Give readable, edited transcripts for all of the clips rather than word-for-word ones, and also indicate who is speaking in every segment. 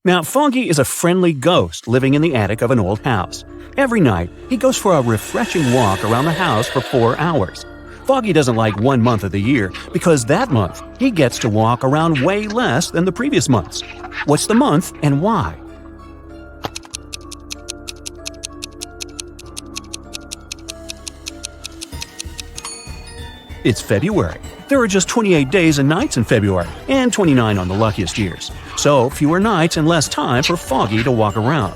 Speaker 1: Now, Foggy is a friendly ghost living in the attic of an old house. Every night, he goes for a refreshing walk around the house for 4 hours. Foggy doesn't like one month of the year because that month he gets to walk around way less than the previous months. What's the month and why? It's February. There are just 28 days and nights in February, and 29 on the luckiest years. So, fewer nights and less time for Foggy to walk around.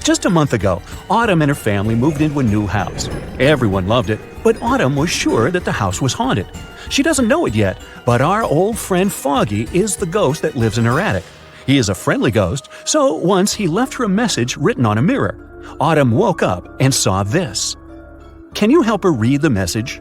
Speaker 1: Just a month ago, Autumn and her family moved into a new house. Everyone loved it, but Autumn was sure that the house was haunted. She doesn't know it yet, but our old friend Foggy is the ghost that lives in her attic. He is a friendly ghost, so once he left her a message written on a mirror. Autumn woke up and saw this. Can you help her read the message?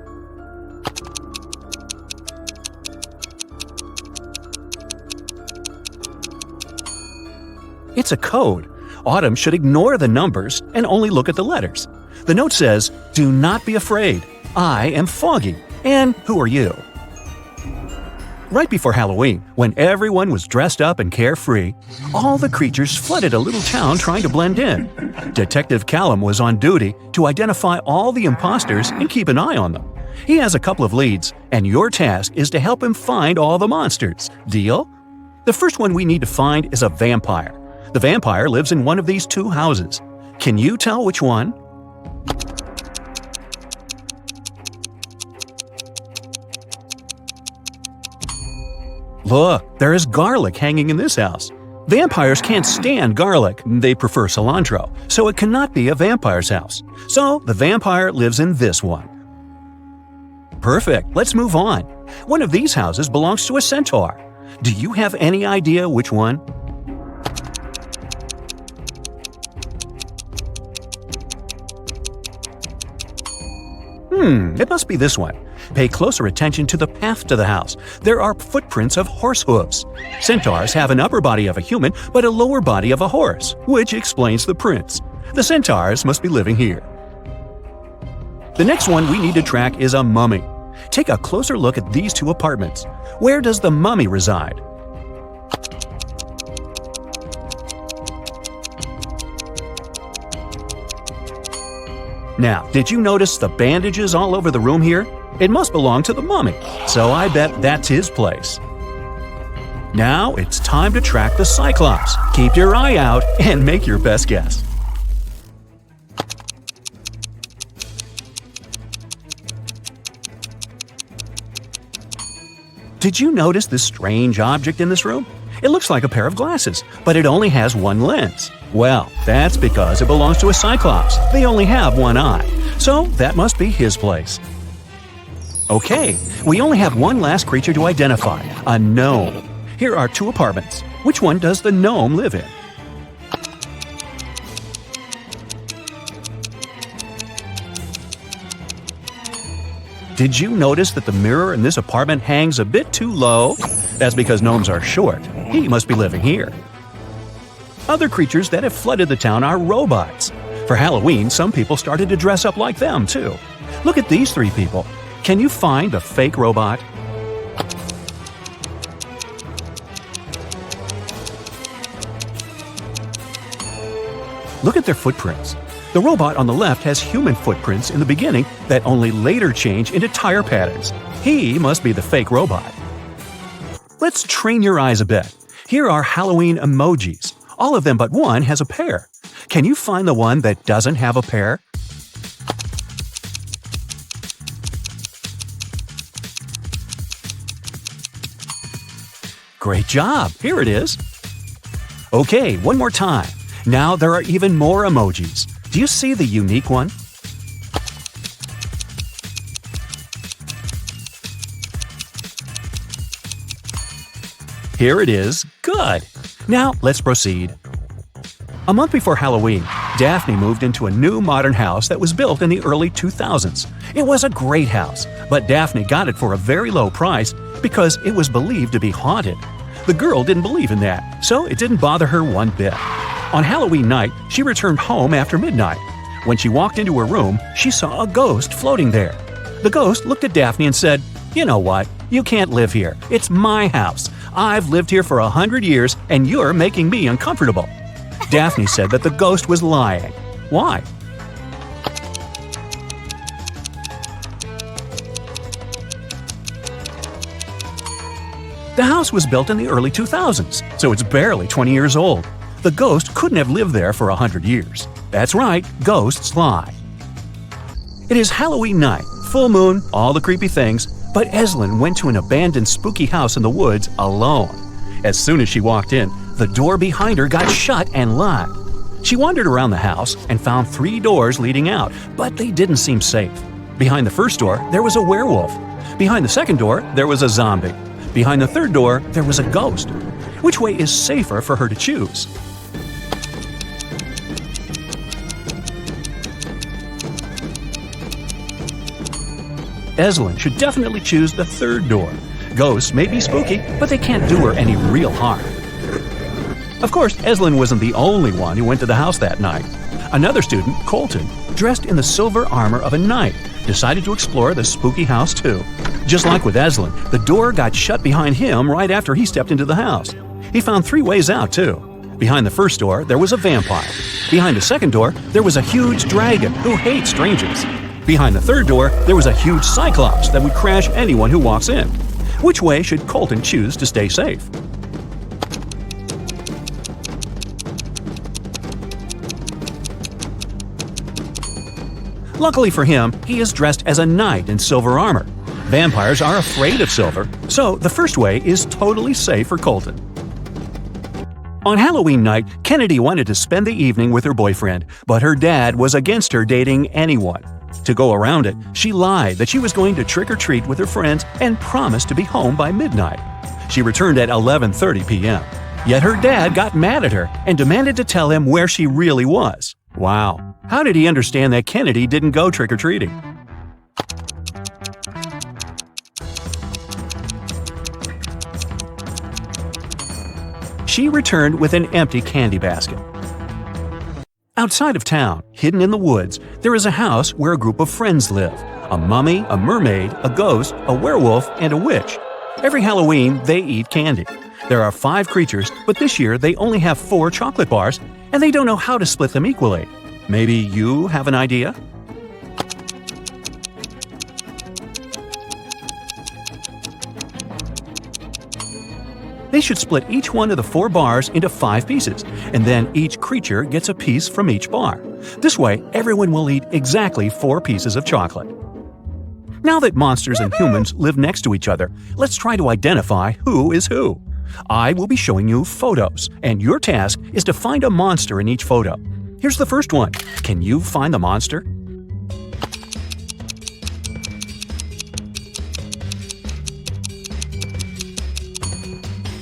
Speaker 1: It's a code. Autumn should ignore the numbers and only look at the letters. The note says, "Do not be afraid. I am Foggy. And who are you?" Right before Halloween, when everyone was dressed up and carefree, all the creatures flooded a little town trying to blend in. Detective Callum was on duty to identify all the imposters and keep an eye on them. He has a couple of leads, and your task is to help him find all the monsters. Deal? The first one we need to find is a vampire. The vampire lives in one of these 2 houses. Can you tell which one? Look, there is garlic hanging in this house. Vampires can't stand garlic, they prefer cilantro, so it cannot be a vampire's house. So the vampire lives in this one. Perfect, let's move on. One of these houses belongs to a centaur. Do you have any idea which one? It must be this one. Pay closer attention to the path to the house. There are footprints of horse hooves. Centaurs have an upper body of a human, but a lower body of a horse, which explains the prints. The centaurs must be living here. The next one we need to track is a mummy. Take a closer look at these 2 apartments. Where does the mummy reside? Now, did you notice the bandages all over the room here? It must belong to the mummy, so I bet that's his place. Now it's time to track the Cyclops. Keep your eye out and make your best guess. Did you notice this strange object in this room? It looks like a pair of glasses, but it only has one lens. Well, that's because it belongs to a Cyclops. They only have one eye, so that must be his place. Okay, we only have one last creature to identify, a gnome. Here are 2 apartments. Which one does the gnome live in? Did you notice that the mirror in this apartment hangs a bit too low? That's because gnomes are short. He must be living here. Other creatures that have flooded the town are robots. For Halloween, some people started to dress up like them, too. Look at these 3 people. Can you find the fake robot? Look at their footprints. The robot on the left has human footprints in the beginning that only later change into tire patterns. He must be the fake robot. Let's train your eyes a bit. Here are Halloween emojis. All of them but one has a pair. Can you find the one that doesn't have a pair? Great job! Here it is. Okay, one more time. Now there are even more emojis. Do you see the unique one? Here it is. Good! Now let's proceed. A month before Halloween, Daphne moved into a new modern house that was built in the early 2000s. It was a great house, but Daphne got it for a very low price because it was believed to be haunted. The girl didn't believe in that, so it didn't bother her one bit. On Halloween night, she returned home after midnight. When she walked into her room, she saw a ghost floating there. The ghost looked at Daphne and said, "You know what? You can't live here. It's my house. I've lived here for 100 years and you're making me uncomfortable." Daphne said that the ghost was lying. Why? The house was built in the early 2000s, so it's barely 20 years old. The ghost couldn't have lived there for 100 years. That's right, ghosts lie. It is Halloween night, full moon, all the creepy things, but Eslyn went to an abandoned spooky house in the woods alone. As soon as she walked in, the door behind her got shut and locked. She wandered around the house and found 3 doors leading out, but they didn't seem safe. Behind the first door, there was a werewolf. Behind the second door, there was a zombie. Behind the third door, there was a ghost. Which way is safer for her to choose? Eslyn should definitely choose the third door. Ghosts may be spooky, but they can't do her any real harm. Of course, Eslyn wasn't the only one who went to the house that night. Another student, Colton, dressed in the silver armor of a knight, decided to explore the spooky house too. Just like with Eslyn, the door got shut behind him right after he stepped into the house. He found 3 ways out too. Behind the first door, there was a vampire. Behind the second door, there was a huge dragon who hates strangers. Behind the third door, there was a huge cyclops that would crash anyone who walks in. Which way should Colton choose to stay safe? Luckily for him, he is dressed as a knight in silver armor. Vampires are afraid of silver, so the first way is totally safe for Colton. On Halloween night, Kennedy wanted to spend the evening with her boyfriend, but her dad was against her dating anyone. To go around it, she lied that she was going to trick-or-treat with her friends and promised to be home by midnight. She returned at 11:30 p.m. Yet her dad got mad at her and demanded to tell him where she really was. Wow, how did he understand that Kennedy didn't go trick-or-treating? She returned with an empty candy basket. Outside of town, hidden in the woods, there is a house where a group of friends live. A mummy, a mermaid, a ghost, a werewolf, and a witch. Every Halloween, they eat candy. There are 5 creatures, but this year they only have 4 chocolate bars, and they don't know how to split them equally. Maybe you have an idea? They should split each one of the 4 bars into 5 pieces, and then each creature gets a piece from each bar. This way, everyone will eat exactly 4 pieces of chocolate. Now that monsters and humans live next to each other, let's try to identify who is who. I will be showing you photos, and your task is to find a monster in each photo. Here's the first one. Can you find the monster?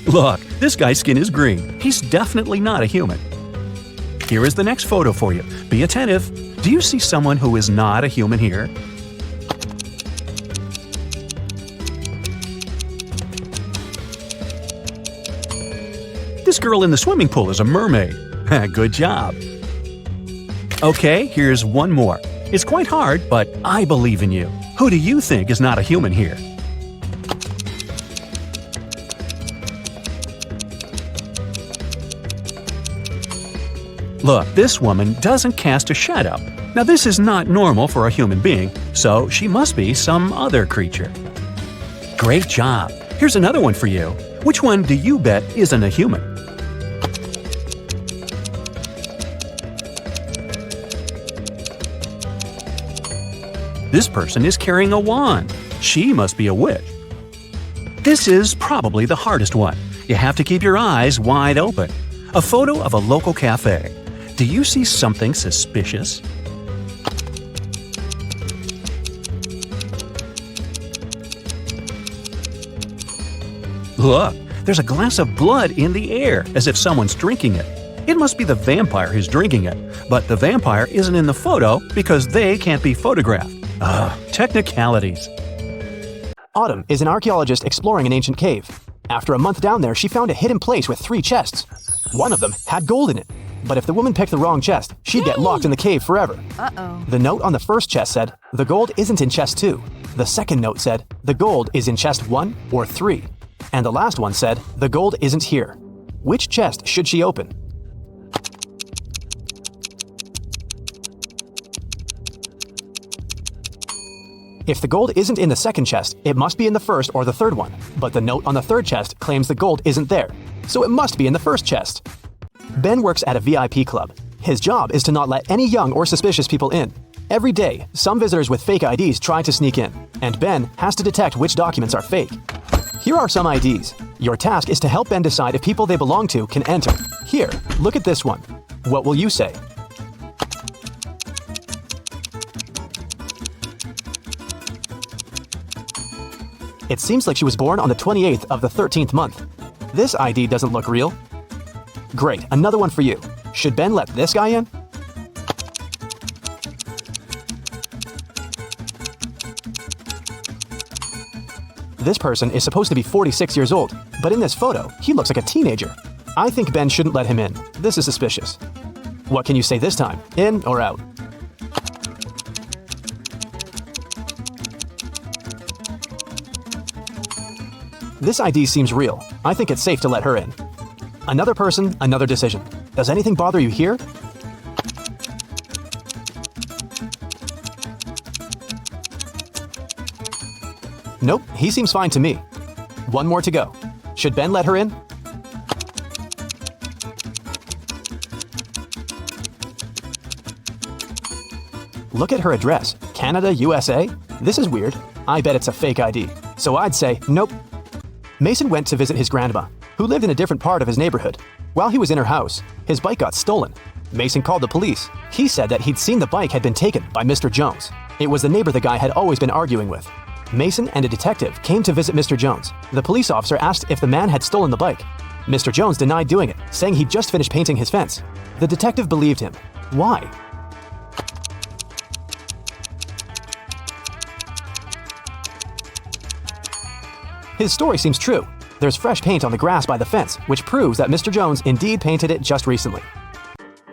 Speaker 1: Look, this guy's skin is green. He's definitely not a human. Here is the next photo for you. Be attentive. Do you see someone who is not a human here? This girl in the swimming pool is a mermaid. Good job. Okay, here's one more. It's quite hard, but I believe in you. Who do you think is not a human here? Look, this woman doesn't cast a shadow. Now this is not normal for a human being, so she must be some other creature. Great job! Here's another one for you. Which one do you bet isn't a human? This person is carrying a wand. She must be a witch. This is probably the hardest one. You have to keep your eyes wide open. A photo of a local cafe. Do you see something suspicious? Look, there's a glass of blood in the air, as if someone's drinking it. It must be the vampire who's drinking it, but the vampire isn't in the photo because they can't be photographed. Technicalities.
Speaker 2: Autumn is an archaeologist exploring an ancient cave. After a month down there, she found a hidden place with 3 chests. One of them had gold in it, but if the woman picked the wrong chest, she'd get locked in the cave forever.
Speaker 3: Uh-oh.
Speaker 2: The note on the first chest said, "The gold isn't in chest 2." The second note said, "The gold is in chest 1 or 3." And the last one said, "The gold isn't here." Which chest should she open? If the gold isn't in the second chest, it must be in the first or the third one. But the note on the third chest claims the gold isn't there, so it must be in the first chest. Ben works at a VIP club. His job is to not let any young or suspicious people in. Every day, some visitors with fake IDs try to sneak in, and Ben has to detect which documents are fake. Here are some IDs. Your task is to help Ben decide if people they belong to can enter. Here, look at this one. What will you say? It seems like she was born on the 28th of the 13th month. This ID doesn't look real. Great, another one for you. Should Ben let this guy in? This person is supposed to be 46 years old, but in this photo, he looks like a teenager. I think Ben shouldn't let him in. This is suspicious. What can you say this time? In or out? This ID seems real. I think it's safe to let her in. Another person, another decision. Does anything bother you here? Nope, he seems fine to me. One more to go. Should Ben let her in? Look at her address. Canada, USA? This is weird. I bet it's a fake ID. So I'd say, nope. Mason went to visit his grandma, who lived in a different part of his neighborhood. While he was in her house, his bike got stolen. Mason called the police. He said that he'd seen the bike had been taken by Mr. Jones. It was the neighbor the guy had always been arguing with. Mason and a detective came to visit Mr. Jones. The police officer asked if the man had stolen the bike. Mr. Jones denied doing it, saying he'd just finished painting his fence. The detective believed him. Why? His story seems true. There's fresh paint on the grass by the fence, which proves that Mr. Jones indeed painted it just recently.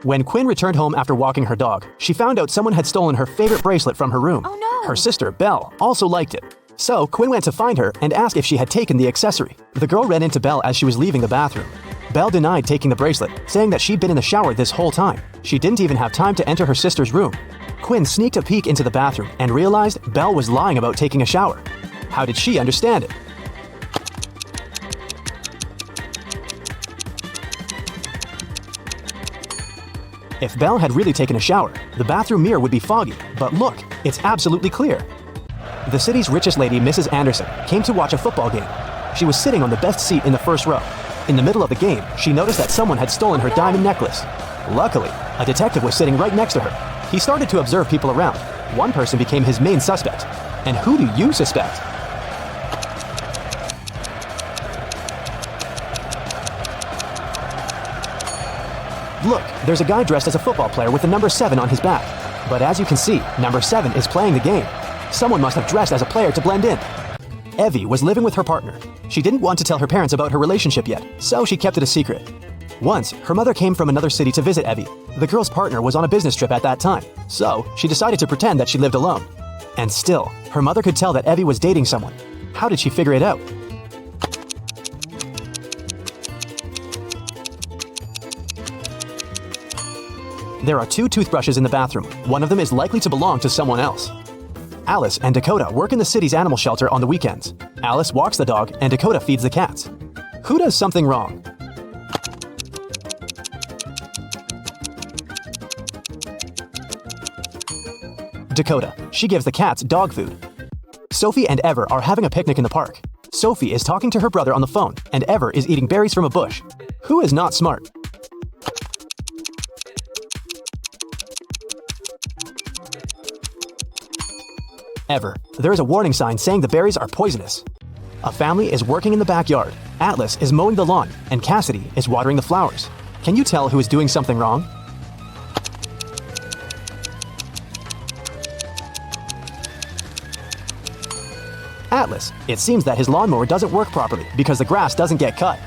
Speaker 2: When Quinn returned home after walking her dog, she found out someone had stolen her favorite bracelet from her room.
Speaker 3: Oh no!
Speaker 2: Her sister, Belle, also liked it. So Quinn went to find her and asked if she had taken the accessory. The girl ran into Belle as she was leaving the bathroom. Belle denied taking the bracelet, saying that she'd been in the shower this whole time. She didn't even have time to enter her sister's room. Quinn sneaked a peek into the bathroom and realized Belle was lying about taking a shower. How did she understand it? If Belle had really taken a shower, the bathroom mirror would be foggy, but look, it's absolutely clear. The city's richest lady, Mrs. Anderson, came to watch a football game. She was sitting on the best seat in the first row. In the middle of the game, she noticed that someone had stolen her diamond necklace. Luckily, a detective was sitting right next to her. He started to observe people around. One person became his main suspect. And who do you suspect? Look, there's a guy dressed as a football player with the number 7 on his back. But as you can see, number 7 is playing the game. Someone must have dressed as a player to blend in. Evie was living with her partner. She didn't want to tell her parents about her relationship yet, so she kept it a secret. Once, her mother came from another city to visit Evie. The girl's partner was on a business trip at that time, so she decided to pretend that she lived alone. And still, her mother could tell that Evie was dating someone. How did she figure it out? There are 2 toothbrushes in the bathroom. One of them is likely to belong to someone else. Alice and Dakota work in the city's animal shelter on the weekends. Alice walks the dog and Dakota feeds the cats. Who does something wrong? Dakota. She gives the cats dog food. Sophie and Ever are having a picnic in the park. Sophie is talking to her brother on the phone, and Ever is eating berries from a bush. Who is not smart? Ever. There is a warning sign saying the berries are poisonous. A family is working in the backyard. Atlas is mowing the lawn, and Cassidy is watering the flowers. Can you tell who is doing something wrong? Atlas. It seems that his lawnmower doesn't work properly because the grass doesn't get cut.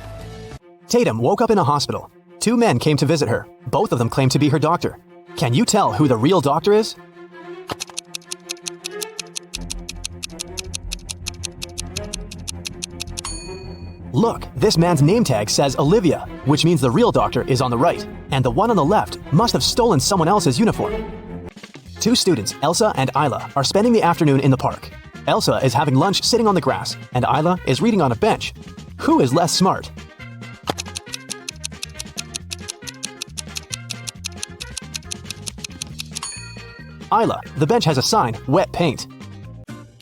Speaker 2: Tatum woke up in a hospital. 2 men came to visit her. Both of them claim to be her doctor. Can you tell who the real doctor is? Look, this man's name tag says Olivia, which means the real doctor is on the right, and the one on the left must have stolen someone else's uniform. Two students, Elsa and Isla, are spending the afternoon in the park. Elsa is having lunch sitting on the grass, and Isla is reading on a bench. Who is less smart? Isla, the bench has a sign, wet paint.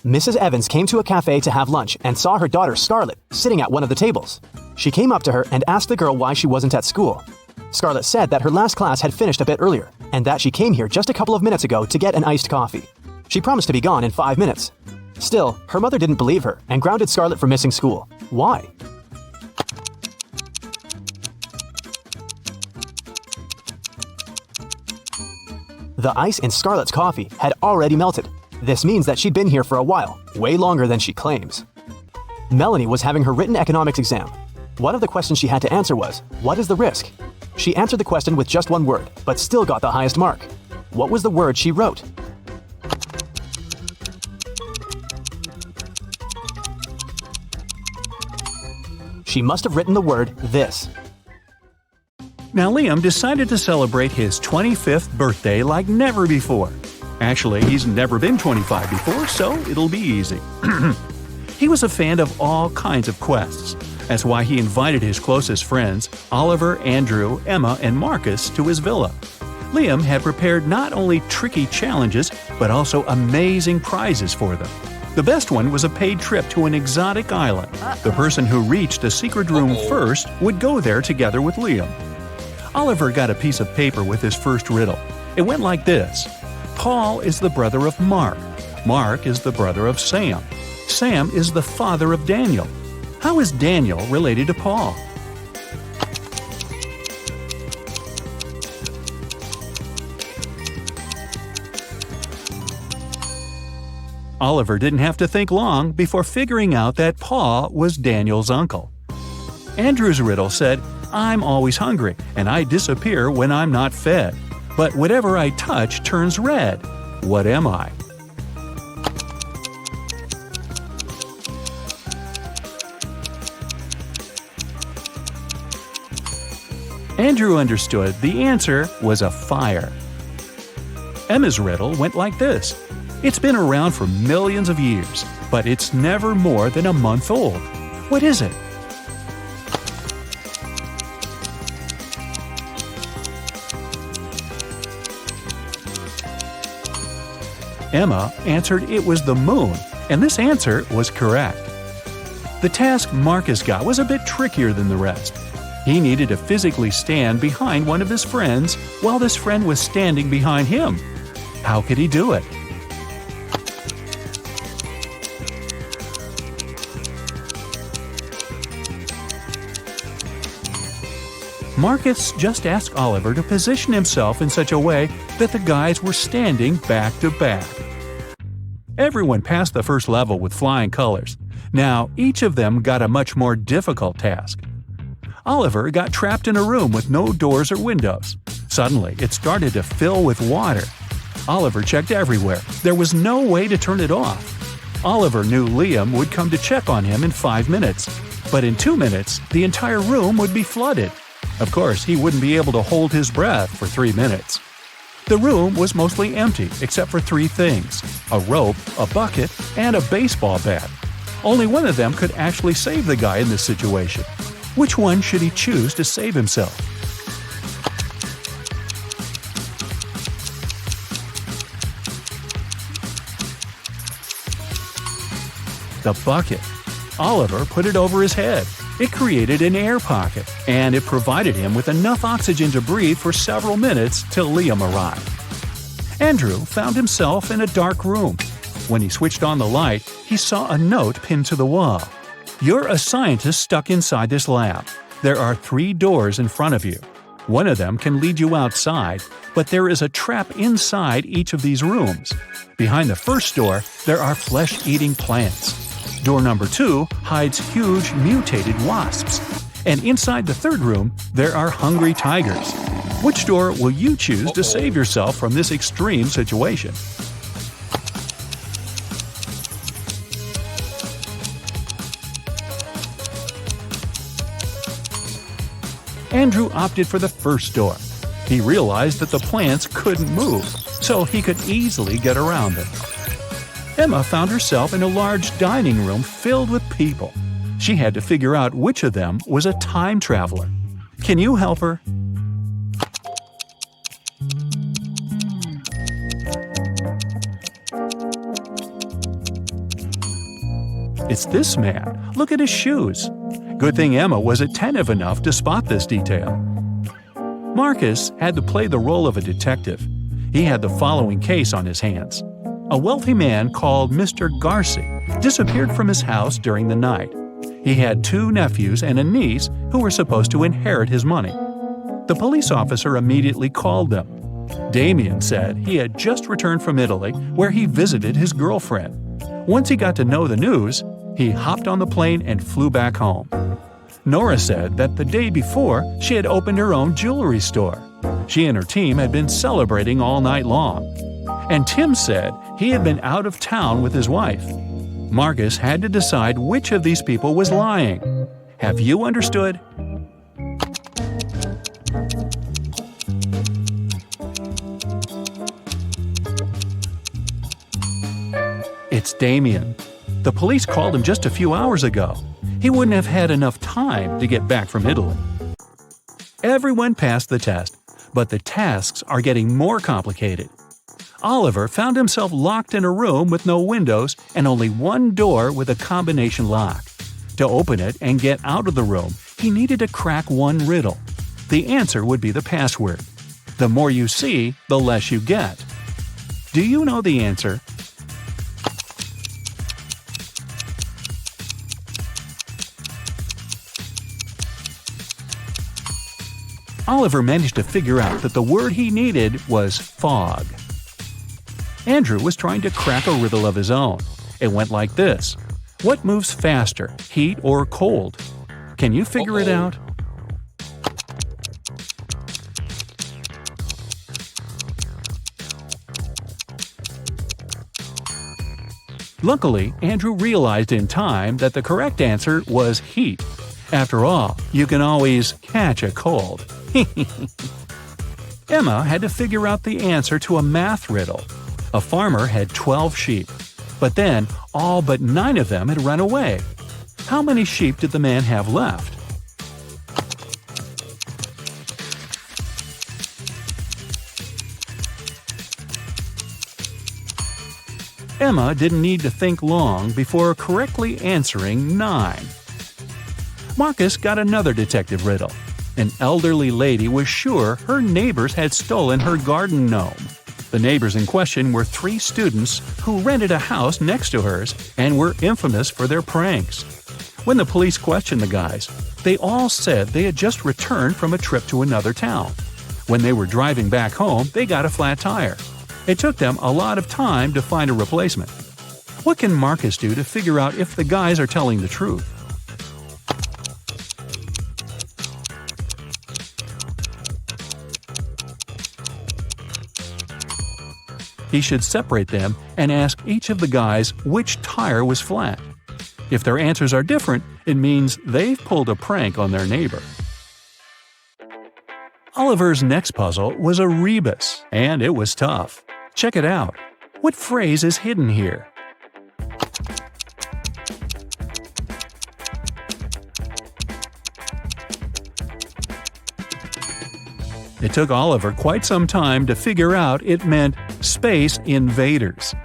Speaker 2: Mrs. Evans came to a cafe to have lunch and saw her daughter Scarlett sitting at one of the tables. She came up to her and asked the girl why she wasn't at school. Scarlett said that her last class had finished a bit earlier and that she came here just a couple of minutes ago to get an iced coffee. She promised to be gone in 5 minutes. Still, her mother didn't believe her and grounded Scarlett for missing school. Why? The ice in Scarlett's coffee had already melted. This means that she'd been here for a while, way longer than she claims. Melanie was having her written economics exam. One of the questions she had to answer was, what is the risk? She answered the question with just one word, but still got the highest mark. What was the word she wrote? She must have written the word this.
Speaker 1: Now Liam decided to celebrate his 25th birthday like never before. Actually, he's never been 25 before, so it'll be easy. He was a fan of all kinds of quests. That's why he invited his closest friends, Oliver, Andrew, Emma, and Marcus, to his villa. Liam had prepared not only tricky challenges, but also amazing prizes for them. The best one was a paid trip to an exotic island. The person who reached a secret room first would go there together with Liam. Oliver got a piece of paper with his first riddle. It went like this. Paul is the brother of Mark. Mark is the brother of Sam. Sam is the father of Daniel. How is Daniel related to Paul? Oliver didn't have to think long before figuring out that Paul was Daniel's uncle. Andrew's riddle said, I'm always hungry, and I disappear when I'm not fed. But whatever I touch turns red. What am I? Andrew understood the answer was a fire. Emma's riddle went like this. It's been around for millions of years, but it's never more than a month old. What is it? Emma answered it was the moon, and this answer was correct. The task Marcus got was a bit trickier than the rest. He needed to physically stand behind one of his friends while this friend was standing behind him. How could he do it? Marcus just asked Oliver to position himself in such a way that the guys were standing back to back. Everyone passed the first level with flying colors. Now, each of them got a much more difficult task. Oliver got trapped in a room with no doors or windows. Suddenly, it started to fill with water. Oliver checked everywhere. There was no way to turn it off. Oliver knew Liam would come to check on him in 5 minutes. But in 2 minutes, the entire room would be flooded. Of course, he wouldn't be able to hold his breath for 3 minutes. The room was mostly empty except for 3 things: a rope, a bucket, and a baseball bat. Only one of them could actually save the guy in this situation. Which one should he choose to save himself? The bucket. Oliver put it over his head. It created an air pocket, and it provided him with enough oxygen to breathe for several minutes till Liam arrived. Andrew found himself in a dark room. When he switched on the light, he saw a note pinned to the wall. You're a scientist stuck inside this lab. There are 3 doors in front of you. One of them can lead you outside, but there is a trap inside each of these rooms. Behind the first door, there are flesh-eating plants. Door number 2 hides huge mutated wasps. And inside the third room, there are hungry tigers. Which door will you choose to save yourself from this extreme situation? Andrew opted for the first door. He realized that the plants couldn't move, so he could easily get around them. Emma found herself in a large dining room filled with people. She had to figure out which of them was a time traveler. Can you help her? It's this man. Look at his shoes. Good thing Emma was attentive enough to spot this detail. Marcus had to play the role of a detective. He had the following case on his hands. A wealthy man called Mr. Garci disappeared from his house during the night. He had 2 nephews and a niece who were supposed to inherit his money. The police officer immediately called them. Damien said he had just returned from Italy, where he visited his girlfriend. Once he got to know the news, he hopped on the plane and flew back home. Nora said that the day before, she had opened her own jewelry store. She and her team had been celebrating all night long. And Tim said he had been out of town with his wife. Marcus had to decide which of these people was lying. Have you understood? It's Damien. The police called him just a few hours ago. He wouldn't have had enough time to get back from Italy. Everyone passed the test, but the tasks are getting more complicated. Oliver found himself locked in a room with no windows and only one door with a combination lock. To open it and get out of the room, he needed to crack one riddle. The answer would be the password. The more you see, the less you get. Do you know the answer? Oliver managed to figure out that the word he needed was fog. Andrew was trying to crack a riddle of his own. It went like this. What moves faster, heat or cold? Can you figure it out? Luckily, Andrew realized in time that the correct answer was heat. After all, you can always catch a cold. Emma had to figure out the answer to a math riddle. A farmer had 12 sheep, but then all but 9 of them had run away. How many sheep did the man have left? Emma didn't need to think long before correctly answering 9. Marcus got another detective riddle. An elderly lady was sure her neighbors had stolen her garden gnome. The neighbors in question were 3 students who rented a house next to hers and were infamous for their pranks. When the police questioned the guys, they all said they had just returned from a trip to another town. When they were driving back home, they got a flat tire. It took them a lot of time to find a replacement. What can Marcus do to figure out if the guys are telling the truth? He should separate them and ask each of the guys which tire was flat. If their answers are different, it means they've pulled a prank on their neighbor. Oliver's next puzzle was a rebus, and it was tough. Check it out. What phrase is hidden here? It took Oliver quite some time to figure out it meant Space Invaders.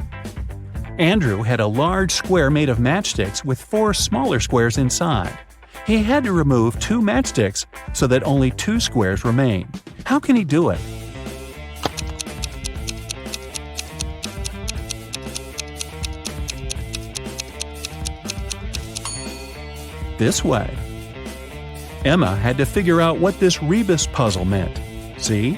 Speaker 1: Andrew had a large square made of matchsticks with 4 smaller squares inside. He had to remove 2 matchsticks so that only 2 squares remain. How can he do it? This way. Emma had to figure out what this rebus puzzle meant. See?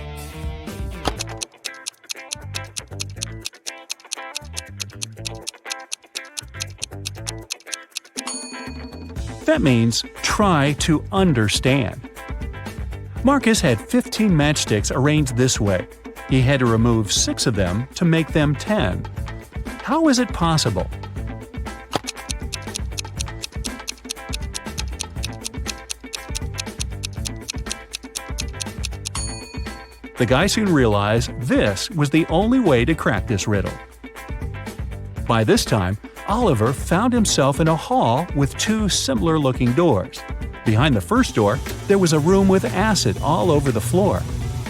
Speaker 1: That means try to understand. Marcus had 15 matchsticks arranged this way. He had to remove 6 of them to make them 10. How is it possible? The guy soon realized this was the only way to crack this riddle. By this time, Oliver found himself in a hall with two similar-looking doors. Behind the first door, there was a room with acid all over the floor.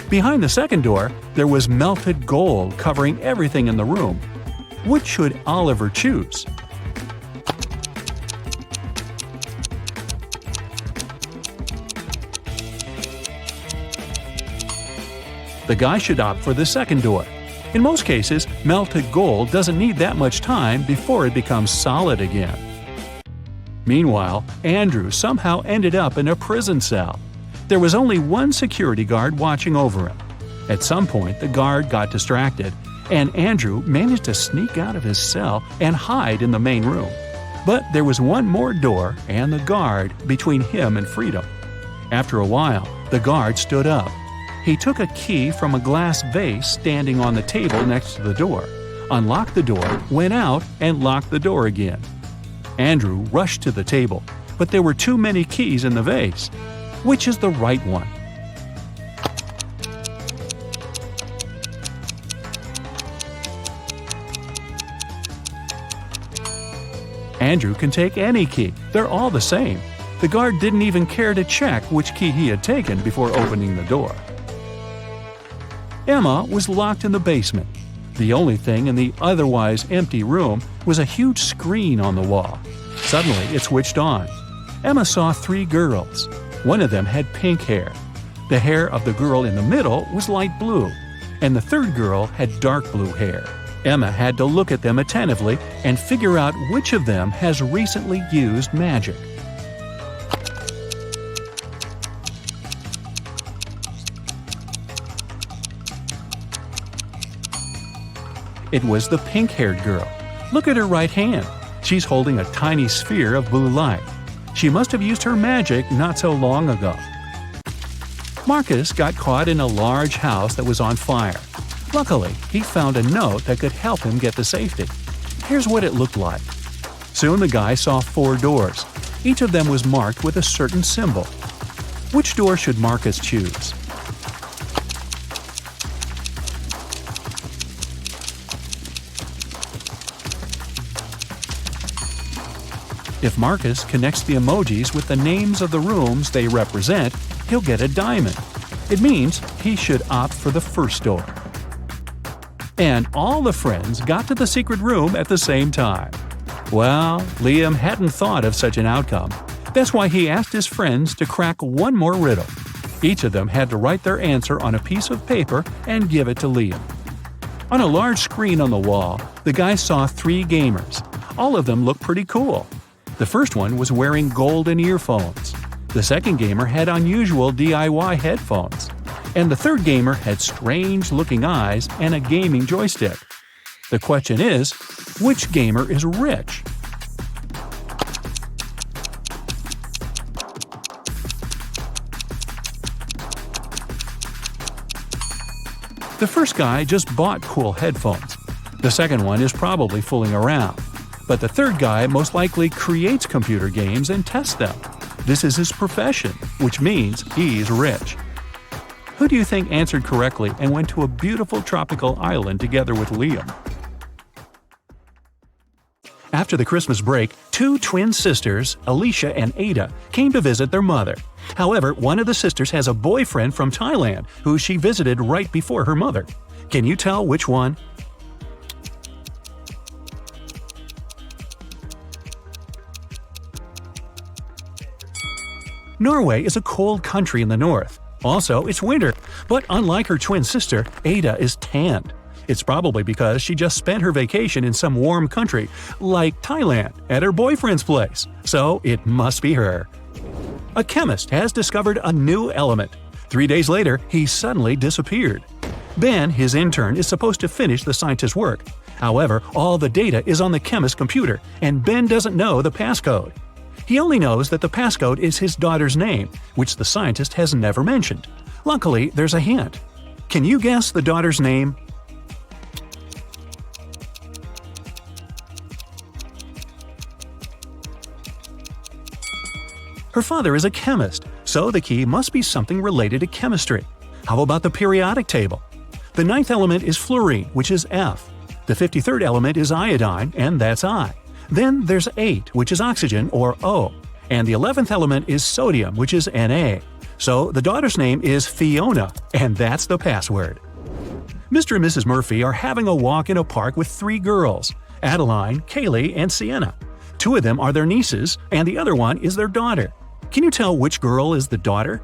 Speaker 1: Behind the second door, there was melted gold covering everything in the room. Which should Oliver choose? The guy should opt for the second door. In most cases, melted gold doesn't need that much time before it becomes solid again. Meanwhile, Andrew somehow ended up in a prison cell. There was only one security guard watching over him. At some point, the guard got distracted, and Andrew managed to sneak out of his cell and hide in the main room. But there was one more door and the guard between him and freedom. After a while, the guard stood up. He took a key from a glass vase standing on the table next to the door, unlocked the door, went out, and locked the door again. Andrew rushed to the table, but there were too many keys in the vase. Which is the right one? Andrew can take any key. They're all the same. The guard didn't even care to check which key he had taken before opening the door. Emma was locked in the basement. The only thing in the otherwise empty room was a huge screen on the wall. Suddenly, it switched on. Emma saw three girls. One of them had pink hair. The hair of the girl in the middle was light blue, and the third girl had dark blue hair. Emma had to look at them attentively and figure out which of them has recently used magic. It was the pink-haired girl. Look at her right hand. She's holding a tiny sphere of blue light. She must have used her magic not so long ago. Marcus got caught in a large house that was on fire. Luckily, he found a note that could help him get to safety. Here's what it looked like. Soon the guy saw 4 doors. Each of them was marked with a certain symbol. Which door should Marcus choose? If Marcus connects the emojis with the names of the rooms they represent, he'll get a diamond. It means he should opt for the first door. And all the friends got to the secret room at the same time. Well, Liam hadn't thought of such an outcome. That's why he asked his friends to crack one more riddle. Each of them had to write their answer on a piece of paper and give it to Liam. On a large screen on the wall, the guy saw 3 gamers. All of them looked pretty cool. The first one was wearing golden earphones. The second gamer had unusual DIY headphones. And the third gamer had strange-looking eyes and a gaming joystick. The question is, which gamer is rich? The first guy just bought cool headphones. The second one is probably fooling around. But the third guy most likely creates computer games and tests them. This is his profession, which means he's rich. Who do you think answered correctly and went to a beautiful tropical island together with Liam? After the Christmas break, 2 twin sisters, Alicia and Ada, came to visit their mother. However, one of the sisters has a boyfriend from Thailand who she visited right before her mother. Can you tell which one? Norway is a cold country in the north. Also, it's winter, but unlike her twin sister, Ada is tanned. It's probably because she just spent her vacation in some warm country, like Thailand, at her boyfriend's place. So it must be her. A chemist has discovered a new element. 3 days later, he suddenly disappeared. Ben, his intern, is supposed to finish the scientist's work. However, all the data is on the chemist's computer, and Ben doesn't know the passcode. He only knows that the passcode is his daughter's name, which the scientist has never mentioned. Luckily, there's a hint. Can you guess the daughter's name? Her father is a chemist, so the key must be something related to chemistry. How about the periodic table? The ninth element is fluorine, which is F. The 53rd element is iodine, and that's I. Then there's 8, which is oxygen, or O. And the 11th element is sodium, which is Na. So the daughter's name is Fiona, and that's the password. Mr. and Mrs. Murphy are having a walk in a park with 3 girls, Adeline, Kaylee, and Sienna. 2 of them are their nieces, and the other one is their daughter. Can you tell which girl is the daughter?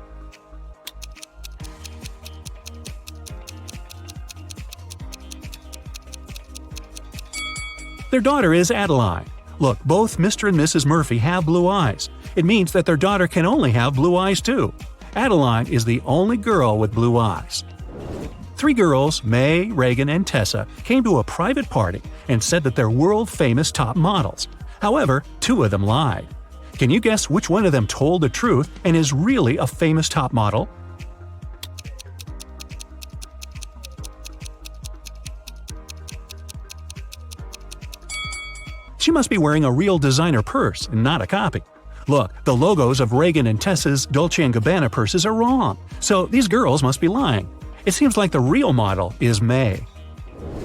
Speaker 1: Their daughter is Adeline. Look, both Mr. and Mrs. Murphy have blue eyes. It means that their daughter can only have blue eyes too. Adeline is the only girl with blue eyes. 3 girls, May, Reagan, and Tessa, came to a private party and said that they're world-famous top models. However, 2 of them lied. Can you guess which one of them told the truth and is really a famous top model? She must be wearing a real designer purse and not a copy. Look, the logos of Reagan and Tessa's Dolce & Gabbana purses are wrong, so these girls must be lying. It seems like the real model is May.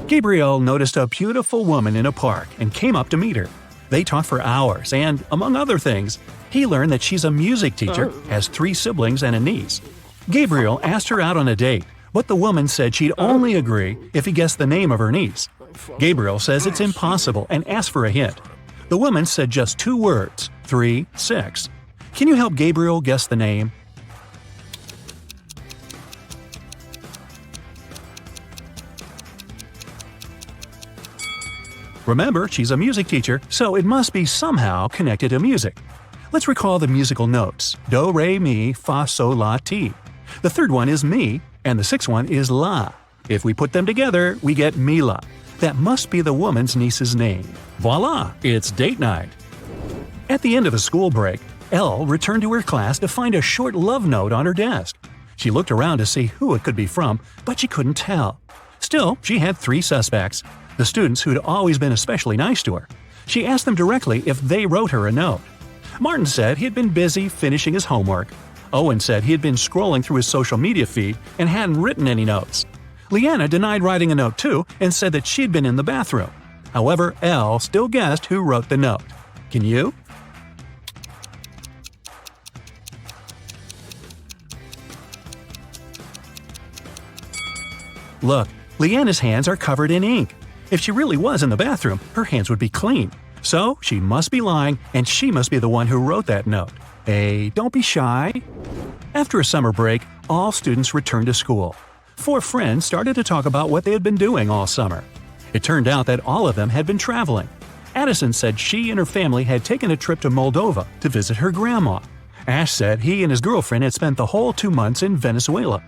Speaker 1: Gabriel noticed a beautiful woman in a park and came up to meet her. They talked for hours and, among other things, he learned that she's a music teacher, has 3 siblings and a niece. Gabriel asked her out on a date, but the woman said she'd only agree if he guessed the name of her niece. Gabriel says it's impossible and asked for a hint. The woman said just 2 words, 3, 6. Can you help Gabriel guess the name? Remember, she's a music teacher, so it must be somehow connected to music. Let's recall the musical notes: do, re, mi, fa, sol, la, ti. The 3rd one is mi, and the 6th one is la. If we put them together, we get Mila. That must be the woman's niece's name. Voila! It's date night. At the end of a school break, Elle returned to her class to find a short love note on her desk. She looked around to see who it could be from, but she couldn't tell. Still, she had 3 suspects: the students who'd always been especially nice to her. She asked them directly if they wrote her a note. Martin said he had been busy finishing his homework. Owen said he had been scrolling through his social media feed and hadn't written any notes. Leanna denied writing a note too and said that she'd been in the bathroom. However, Elle still guessed who wrote the note. Can you? Look, Leanna's hands are covered in ink. If she really was in the bathroom, her hands would be clean. So she must be lying, and she must be the one who wrote that note. Hey, don't be shy. After a summer break, all students returned to school. 4 friends started to talk about what they had been doing all summer. It turned out that all of them had been traveling. Addison said she and her family had taken a trip to Moldova to visit her grandma. Ash said he and his girlfriend had spent the whole 2 months in Venezuela.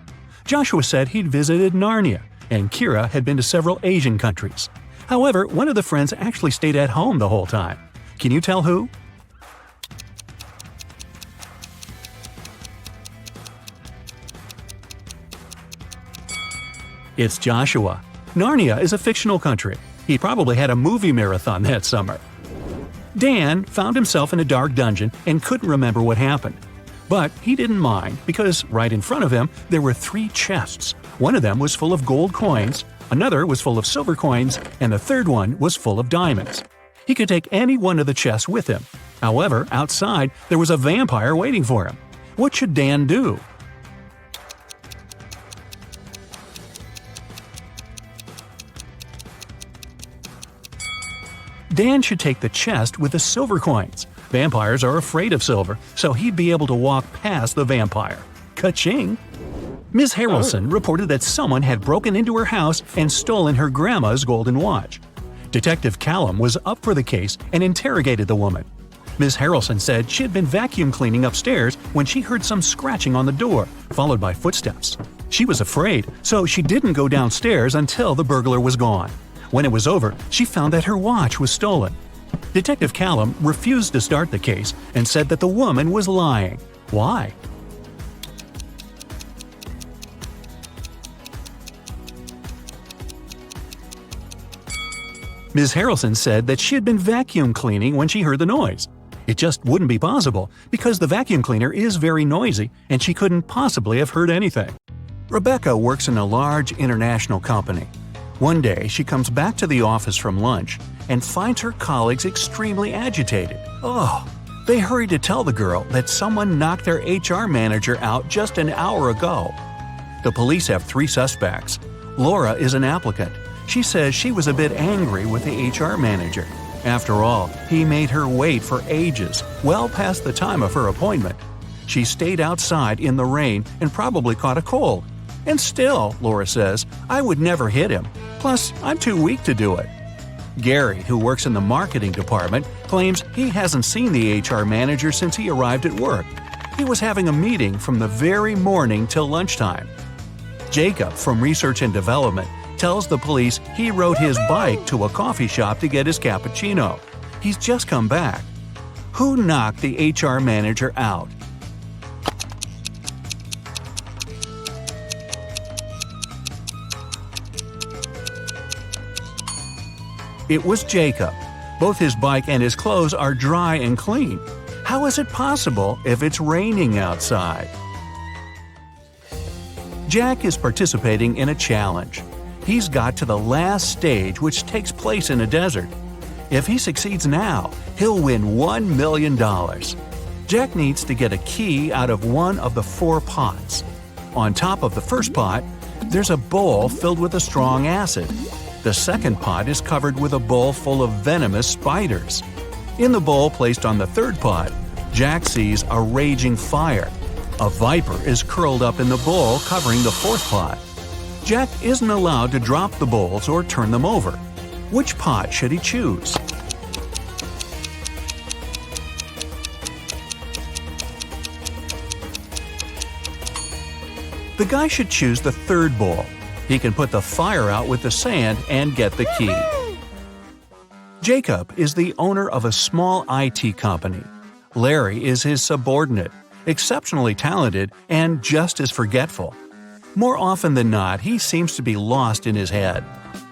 Speaker 1: Joshua said he'd visited Narnia, and Kira had been to several Asian countries. However, one of the friends actually stayed at home the whole time. Can you tell who? It's Joshua. Narnia is a fictional country. He probably had a movie marathon that summer. Dan found himself in a dark dungeon and couldn't remember what happened. But he didn't mind because right in front of him there were 3 chests. One of them was full of gold coins, another was full of silver coins, and the 3rd one was full of diamonds. He could take any one of the chests with him. However, outside there was a vampire waiting for him. What should Dan do? Dan should take the chest with the silver coins. Vampires are afraid of silver, so he'd be able to walk past the vampire. Ka-ching! Ms. Harrelson reported that someone had broken into her house and stolen her grandma's golden watch. Detective Callum was up for the case and interrogated the woman. Ms. Harrelson said she had been vacuum cleaning upstairs when she heard some scratching on the door, followed by footsteps. She was afraid, so she didn't go downstairs until the burglar was gone. When it was over, she found that her watch was stolen. Detective Callum refused to start the case and said that the woman was lying. Why? Ms. Harrelson said that she had been vacuum cleaning when she heard the noise. It just wouldn't be possible because the vacuum cleaner is very noisy and she couldn't possibly have heard anything. Rebecca works in a large international company. One day, she comes back to the office from lunch and finds her colleagues extremely agitated. They hurry to tell the girl that someone knocked their HR manager out just an hour ago. The police have 3 suspects. Laura is an applicant. She says she was a bit angry with the HR manager. After all, he made her wait for ages, well past the time of her appointment. She stayed outside in the rain and probably caught a cold. And still, Laura says, I would never hit him. Plus, I'm too weak to do it. Gary, who works in the marketing department, claims he hasn't seen the HR manager since he arrived at work. He was having a meeting from the very morning till lunchtime. Jacob, from Research and Development, tells the police he rode his bike to a coffee shop to get his cappuccino. He's just come back. Who knocked the HR manager out? It was Jacob. Both his bike and his clothes are dry and clean. How is it possible if it's raining outside? Jack is participating in a challenge. He's got to the last stage, which takes place in a desert. If he succeeds now, he'll win $1 million. Jack needs to get a key out of one of the 4 pots. On top of the first pot, there's a bowl filled with a strong acid. The second pot is covered with a bowl full of venomous spiders. In the bowl placed on the third pot, Jack sees a raging fire. A viper is curled up in the bowl covering the fourth pot. Jack isn't allowed to drop the bowls or turn them over. Which pot should he choose? The guy should choose the third bowl. He can put the fire out with the sand and get the key. Jacob is the owner of a small IT company. Larry is his subordinate, exceptionally talented and just as forgetful. More often than not, he seems to be lost in his head.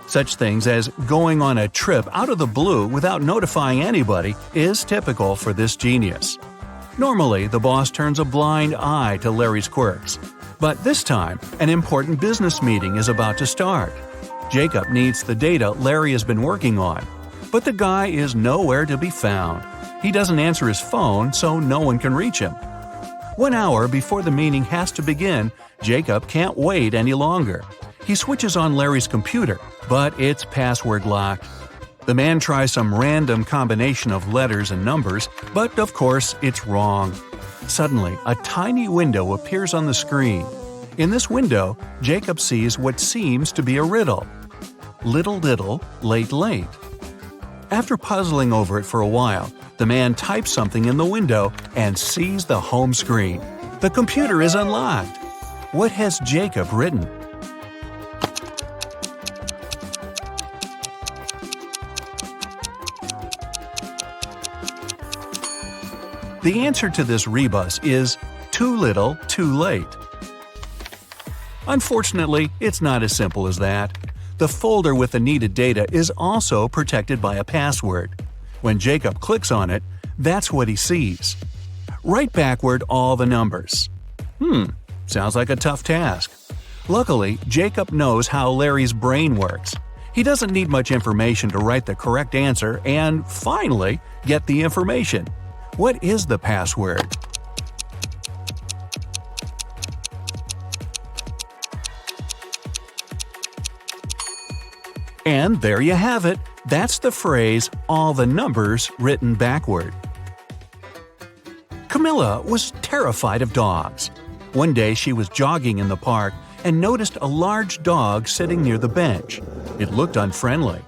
Speaker 1: Such things as going on a trip out of the blue without notifying anybody is typical for this genius. Normally, the boss turns a blind eye to Larry's quirks. But this time, an important business meeting is about to start. Jacob needs the data Larry has been working on, but the guy is nowhere to be found. He doesn't answer his phone, so no one can reach him. 1 hour before the meeting has to begin, Jacob can't wait any longer. He switches on Larry's computer, but it's password locked. The man tries some random combination of letters and numbers, but of course it's wrong. Suddenly, a tiny window appears on the screen. In this window, Jacob sees what seems to be a riddle. Little diddle, late late. After puzzling over it for a while, the man types something in the window and sees the home screen. The computer is unlocked. What has Jacob written? The answer to this rebus is too little, too late. Unfortunately, it's not as simple as that. The folder with the needed data is also protected by a password. When Jacob clicks on it, that's what he sees. Write backward all the numbers. Sounds like a tough task. Luckily, Jacob knows how Larry's brain works. He doesn't need much information to write the correct answer and, finally, get the information. What is the password? And there you have it. That's the phrase, all the numbers written backward. Camilla was terrified of dogs. One day she was jogging in the park and noticed a large dog sitting near the bench. It looked unfriendly.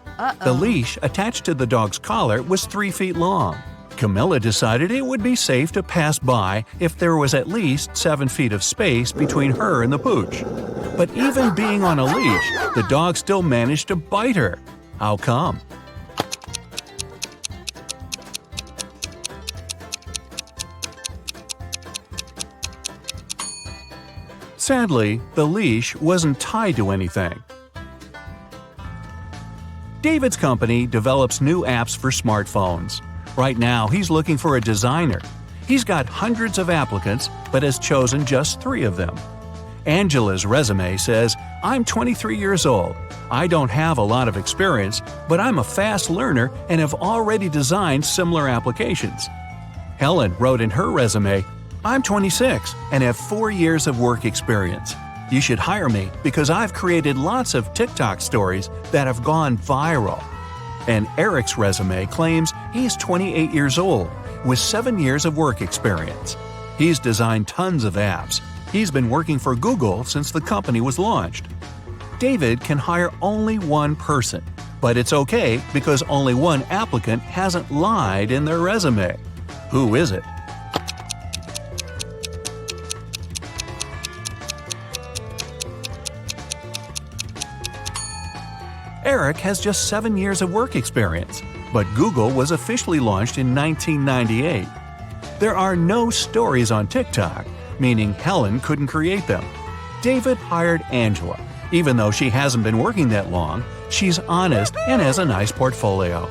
Speaker 1: The leash attached to the dog's collar was 3 feet long. Camilla decided it would be safe to pass by if there was at least 7 feet of space between her and the pooch. But even being on a leash, the dog still managed to bite her. How come? Sadly, the leash wasn't tied to anything. David's company develops new apps for smartphones. Right now, he's looking for a designer. He's got hundreds of applicants, but has chosen just 3 of them. Angela's resume says, "I'm 23 years old. I don't have a lot of experience, but I'm a fast learner and have already designed similar applications." Helen wrote in her resume, "I'm 26 and have 4 years of work experience. You should hire me because I've created lots of TikTok stories that have gone viral." And Eric's resume claims he's 28 years old with 7 years of work experience. He's designed tons of apps. He's been working for Google since the company was launched. David can hire only one person, but it's okay because only one applicant hasn't lied in their resume. Who is it? Eric has just 7 years of work experience, but Google was officially launched in 1998. There are no stories on TikTok, meaning Helen couldn't create them. David hired Angela. Even though she hasn't been working that long, she's honest and has a nice portfolio.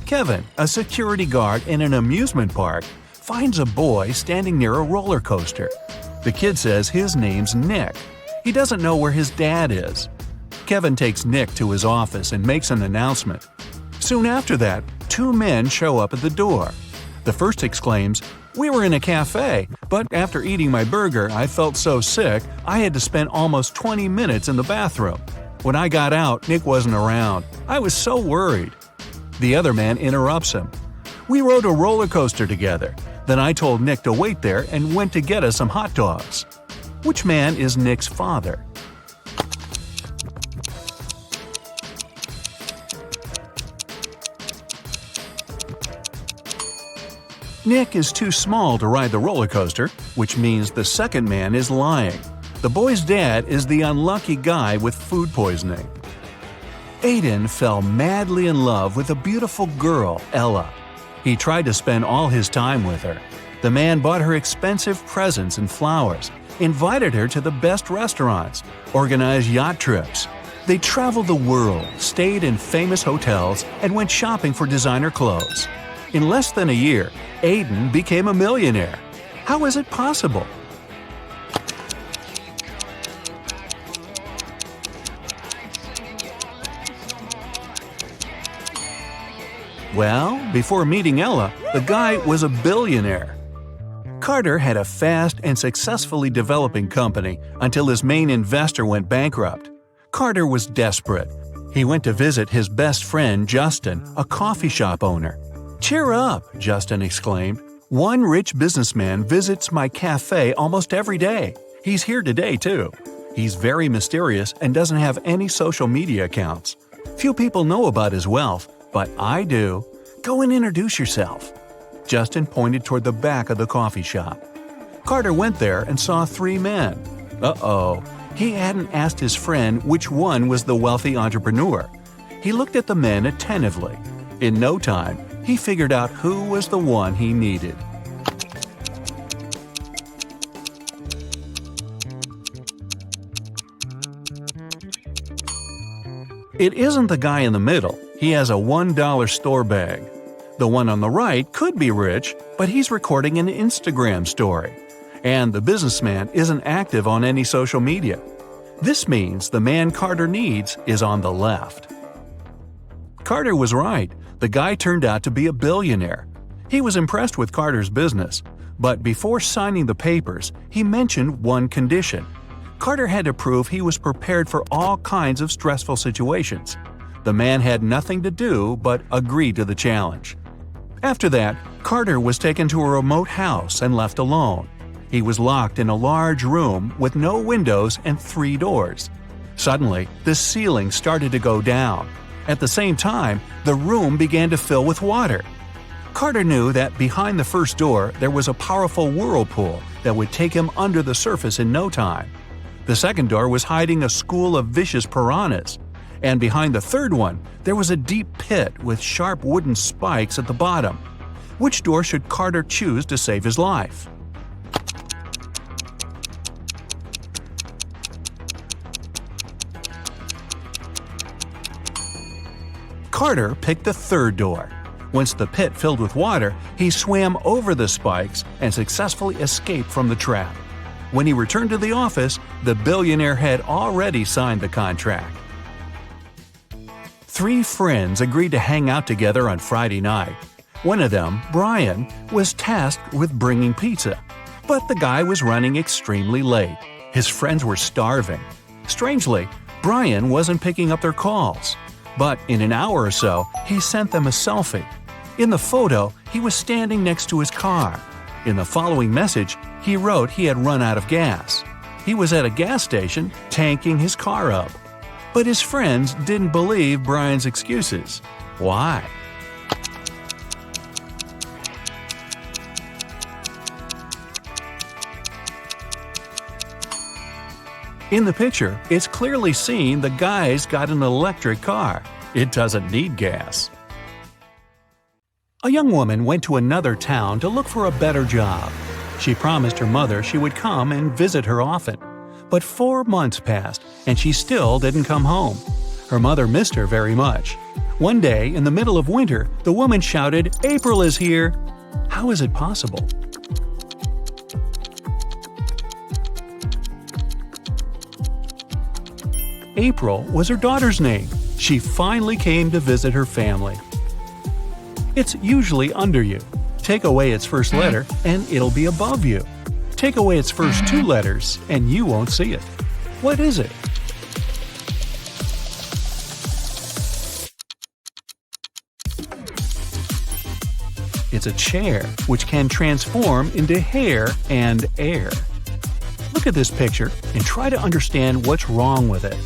Speaker 1: Kevin, a security guard in an amusement park, finds a boy standing near a roller coaster. The kid says his name's Nick. He doesn't know where his dad is. Kevin takes Nick to his office and makes an announcement. Soon after that, 2 men show up at the door. The first exclaims, "We were in a cafe, but after eating my burger, I felt so sick I had to spend almost 20 minutes in the bathroom. When I got out, Nick wasn't around. I was so worried." The other man interrupts him. "We rode a roller coaster together. Then I told Nick to wait there and went to get us some hot dogs." Which man is Nick's father? Nick is too small to ride the roller coaster, which means the second man is lying. The boy's dad is the unlucky guy with food poisoning. Aiden fell madly in love with a beautiful girl, Ella. He tried to spend all his time with her. The man bought her expensive presents and flowers, invited her to the best restaurants, organized yacht trips. They traveled the world, stayed in famous hotels, and went shopping for designer clothes. In less than a year, Aiden became a millionaire. How is it possible? Well, before meeting Ella, the guy was a billionaire. Carter had a fast and successfully developing company until his main investor went bankrupt. Carter was desperate. He went to visit his best friend Justin, a coffee shop owner. "Cheer up," Justin exclaimed. "One rich businessman visits my cafe almost every day. He's here today, too. He's very mysterious and doesn't have any social media accounts. Few people know about his wealth, but I do. Go and introduce yourself." Justin pointed toward the back of the coffee shop. Carter went there and saw 3 men. Uh-oh. He hadn't asked his friend which one was the wealthy entrepreneur. He looked at the men attentively. In no time, he figured out who was the one he needed. It isn't the guy in the middle. He has a $1 store bag. The one on the right could be rich, but he's recording an Instagram story. And the businessman isn't active on any social media. This means the man Carter needs is on the left. Carter was right. The guy turned out to be a billionaire. He was impressed with Carter's business, but before signing the papers, he mentioned one condition. Carter had to prove he was prepared for all kinds of stressful situations. The man had nothing to do but agree to the challenge. After that, Carter was taken to a remote house and left alone. He was locked in a large room with no windows and 3 doors. Suddenly, the ceiling started to go down. At the same time, the room began to fill with water. Carter knew that behind the first door there was a powerful whirlpool that would take him under the surface in no time. The second door was hiding a school of vicious piranhas. And behind the third one, there was a deep pit with sharp wooden spikes at the bottom. Which door should Carter choose to save his life? Carter picked the third door. Once the pit filled with water, he swam over the spikes and successfully escaped from the trap. When he returned to the office, the billionaire had already signed the contract. 3 friends agreed to hang out together on Friday night. One of them, Brian, was tasked with bringing pizza. But the guy was running extremely late. His friends were starving. Strangely, Brian wasn't picking up their calls. But in an hour or so, he sent them a selfie. In the photo, he was standing next to his car. In the following message, he wrote he had run out of gas. He was at a gas station tanking his car up. But his friends didn't believe Brian's excuses. Why? In the picture, it's clearly seen the guy's got an electric car. It doesn't need gas. A young woman went to another town to look for a better job. She promised her mother she would come and visit her often. But 4 months passed, and she still didn't come home. Her mother missed her very much. One day, in the middle of winter, the woman shouted, "April is here!" How is it possible? April was her daughter's name. She finally came to visit her family. It's usually under you. Take away its first letter, and it'll be above you. Take away its first 2 letters, and you won't see it. What is it? It's a chair, which can transform into hair and air. Look at this picture and try to understand what's wrong with it.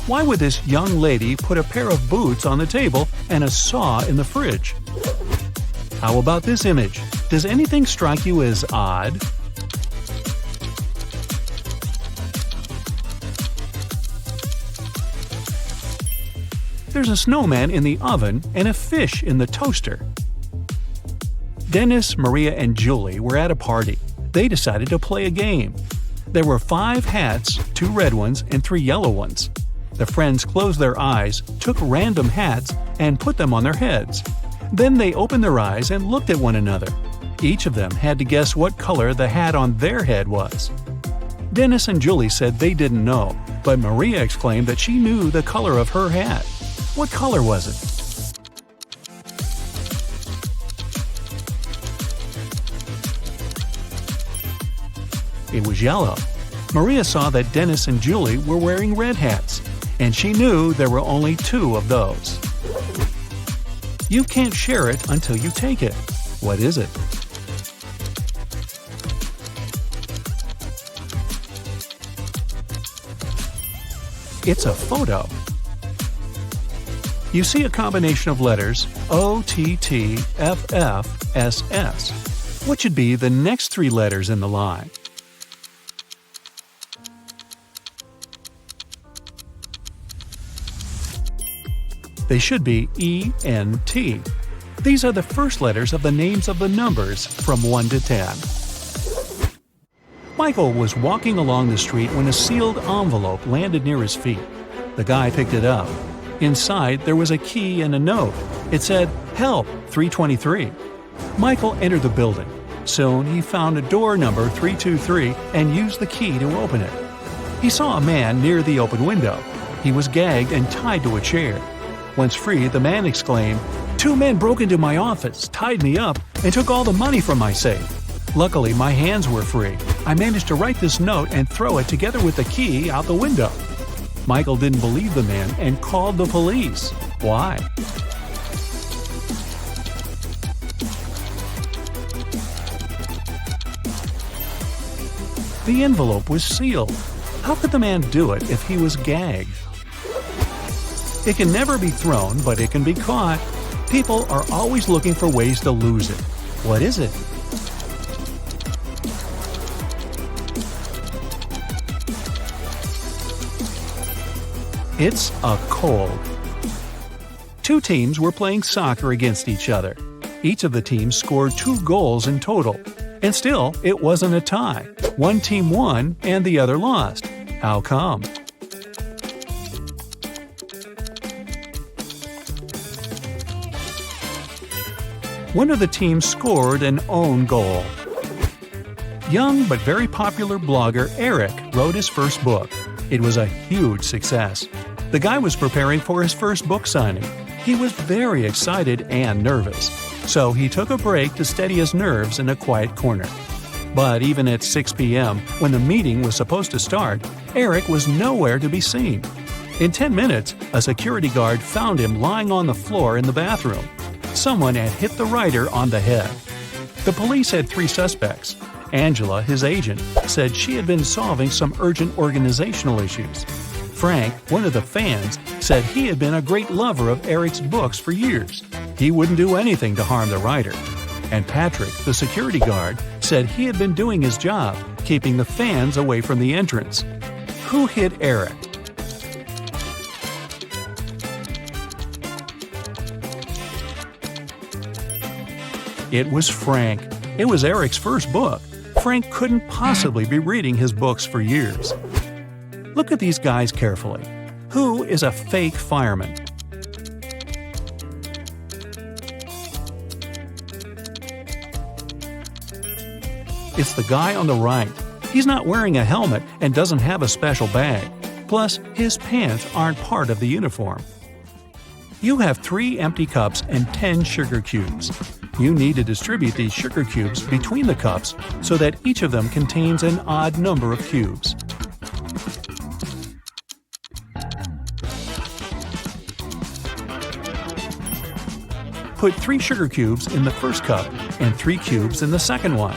Speaker 1: Why would this young lady put a pair of boots on the table and a saw in the fridge? How about this image? Does anything strike you as odd? There's a snowman in the oven and a fish in the toaster. Dennis, Maria, and Julie were at a party. They decided to play a game. There were 5 hats, 2 red ones and 3 yellow ones. The friends closed their eyes, took random hats, and put them on their heads. Then they opened their eyes and looked at one another. Each of them had to guess what color the hat on their head was. Dennis and Julie said they didn't know, but Maria exclaimed that she knew the color of her hat. What color was it? It was yellow. Maria saw that Dennis and Julie were wearing red hats, and she knew there were only 2 of those. You can't share it until you take it. What is it? It's a photo. You see a combination of letters OTTFFSS. What should be the next 3 letters in the line? They should be ENT. These are the first letters of the names of the numbers from 1 to 10. Michael was walking along the street when a sealed envelope landed near his feet. The guy picked it up. Inside, there was a key and a note. It said, "Help, 323." Michael entered the building. Soon, he found a door number 323 and used the key to open it. He saw a man near the open window. He was gagged and tied to a chair. Once free, the man exclaimed, "2 men broke into my office, tied me up, and took all the money from my safe. Luckily, my hands were free. I managed to write this note and throw it together with the key out the window." Michael didn't believe the man and called the police. Why? The envelope was sealed. How could the man do it if he was gagged? It can never be thrown, but it can be caught. People are always looking for ways to lose it. What is it? It's a cold. 2 teams were playing soccer against each other. Each of the teams scored 2 goals in total. And still, it wasn't a tie. One team won and the other lost. How come? one of the teams scored an own goal. Young but very popular blogger Eric wrote his first book. It was a huge success. The guy was preparing for his first book signing. He was very excited and nervous, so he took a break to steady his nerves in a quiet corner. But even at 6 p.m., when the meeting was supposed to start, Eric was nowhere to be seen. In 10 minutes, a security guard found him lying on the floor in the bathroom. Someone had hit the writer on the head. The police had 3 suspects. Angela, his agent, said she had been solving some urgent organizational issues. Frank, one of the fans, said he had been a great lover of Eric's books for years. He wouldn't do anything to harm the writer. And Patrick, the security guard, said he had been doing his job, keeping the fans away from the entrance. Who hit Eric? It was Frank. It was Eric's first book. Frank couldn't possibly be reading his books for years. Look at these guys carefully. Who is a fake fireman? It's the guy on the right. He's not wearing a helmet and doesn't have a special bag. Plus, his pants aren't part of the uniform. You have 3 empty cups and 10 sugar cubes. You need to distribute these sugar cubes between the cups so that each of them contains an odd number of cubes. Put 3 sugar cubes in the first cup and 3 cubes in the second one.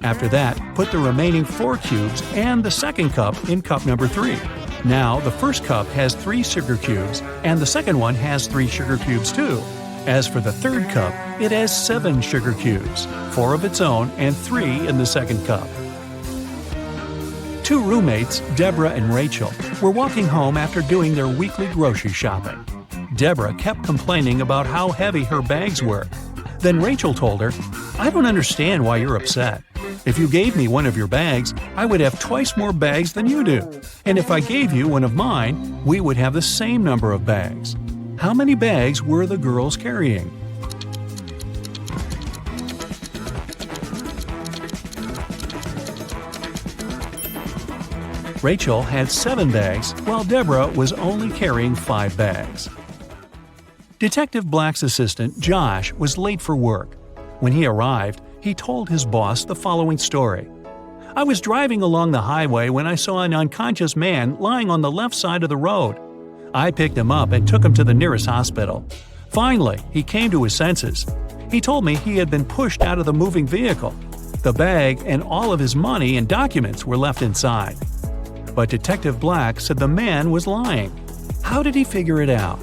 Speaker 1: After that, put the remaining 4 cubes and the second cup in cup number 3. Now, the first cup has 3 sugar cubes, and the second one has 3 sugar cubes too. As for the third cup, it has 7 sugar cubes, 4 of its own and 3 in the second cup. 2 roommates, Deborah and Rachel, were walking home after doing their weekly grocery shopping. Deborah kept complaining about how heavy her bags were. Then Rachel told her, "I don't understand why you're upset. If you gave me one of your bags, I would have twice more bags than you do. And if I gave you one of mine, we would have the same number of bags." How many bags were the girls carrying? Rachel had 7 bags, while Deborah was only carrying 5 bags. Detective Black's assistant, Josh, was late for work. When he arrived, he told his boss the following story. "I was driving along the highway when I saw an unconscious man lying on the left side of the road. I picked him up and took him to the nearest hospital. Finally, he came to his senses. He told me he had been pushed out of the moving vehicle. The bag and all of his money and documents were left inside." But Detective Black said the man was lying. How did he figure it out?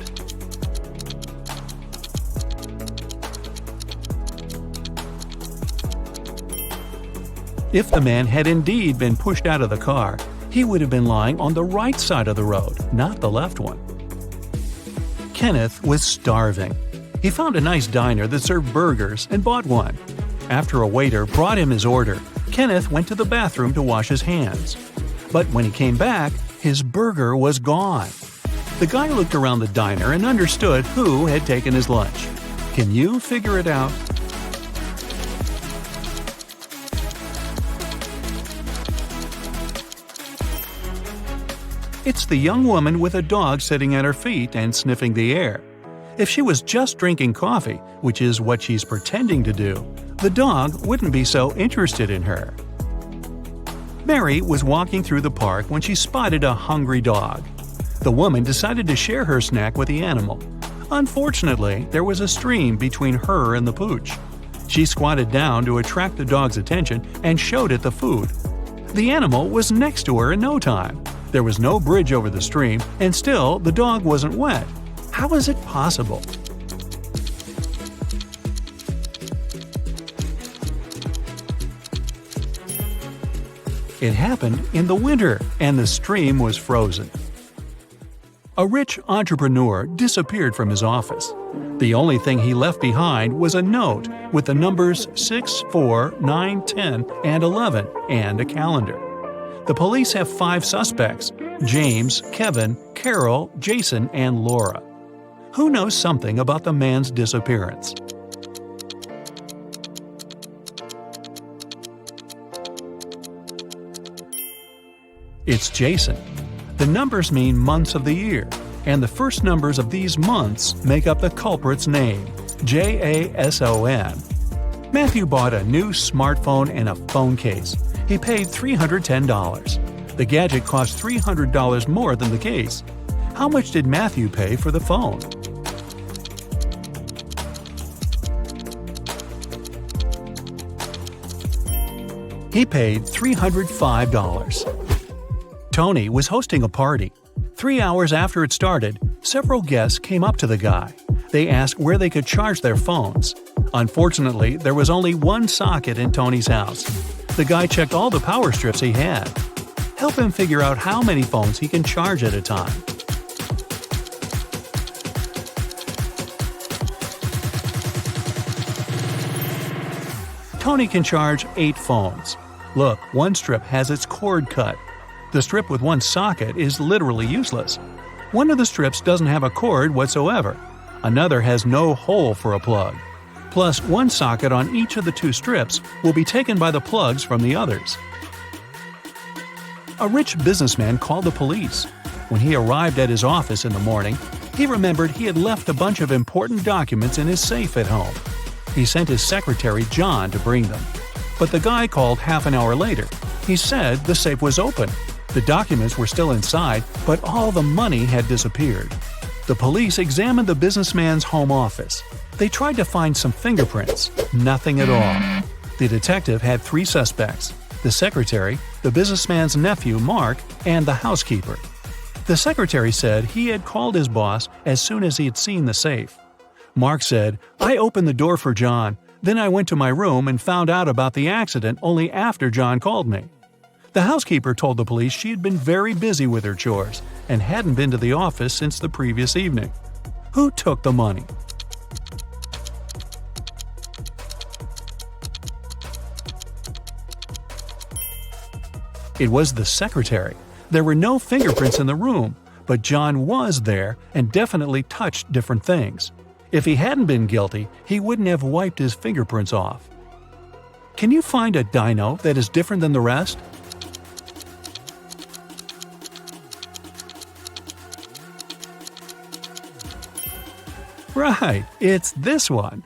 Speaker 1: If the man had indeed been pushed out of the car, he would have been lying on the right side of the road, not the left one. Kenneth was starving. He found a nice diner that served burgers and bought one. After a waiter brought him his order, Kenneth went to the bathroom to wash his hands. But when he came back, his burger was gone. The guy looked around the diner and understood who had taken his lunch. Can you figure it out? It's the young woman with a dog sitting at her feet and sniffing the air. If she was just drinking coffee, which is what she's pretending to do, the dog wouldn't be so interested in her. Mary was walking through the park when she spotted a hungry dog. The woman decided to share her snack with the animal. Unfortunately, there was a stream between her and the pooch. She squatted down to attract the dog's attention and showed it the food. The animal was next to her in no time. There was no bridge over the stream, and still the dog wasn't wet. How is it possible? It happened in the winter, and the stream was frozen. A rich entrepreneur disappeared from his office. The only thing he left behind was a note with the numbers 6, 4, 9, 10, and 11, and a calendar. The police have 5 suspects: James, Kevin, Carol, Jason, and Laura. Who knows something about the man's disappearance? It's Jason. The numbers mean months of the year, and the first numbers of these months make up the culprit's name, Jason. Matthew bought a new smartphone and a phone case. He paid $310. The gadget cost $300 more than the case. How much did Matthew pay for the phone? He paid $305. Tony was hosting a party. 3 hours after it started, several guests came up to the guy. They asked where they could charge their phones. Unfortunately, there was only one socket in Tony's house. The guy checked all the power strips he had. Help him figure out how many phones he can charge at a time. Tony can charge 8 phones. Look, one strip has its cord cut. The strip with one socket is literally useless. One of the strips doesn't have a cord whatsoever. Another has no hole for a plug. Plus, one socket on each of the 2 strips will be taken by the plugs from the others. A rich businessman called the police. When he arrived at his office in the morning, he remembered he had left a bunch of important documents in his safe at home. He sent his secretary, John, to bring them. But the guy called half an hour later. He said the safe was open. The documents were still inside, but all the money had disappeared. The police examined the businessman's home office. They tried to find some fingerprints. Nothing at all. The detective had 3 suspects: the secretary, the businessman's nephew, Mark, and the housekeeper. The secretary said he had called his boss as soon as he had seen the safe. Mark said, "I opened the door for John. Then I went to my room and found out about the accident only after John called me." The housekeeper told the police she had been very busy with her chores and hadn't been to the office since the previous evening. Who took the money? It was the secretary. There were no fingerprints in the room, but John was there and definitely touched different things. If he hadn't been guilty, he wouldn't have wiped his fingerprints off. Can you find a dino that is different than the rest? Right, it's this one.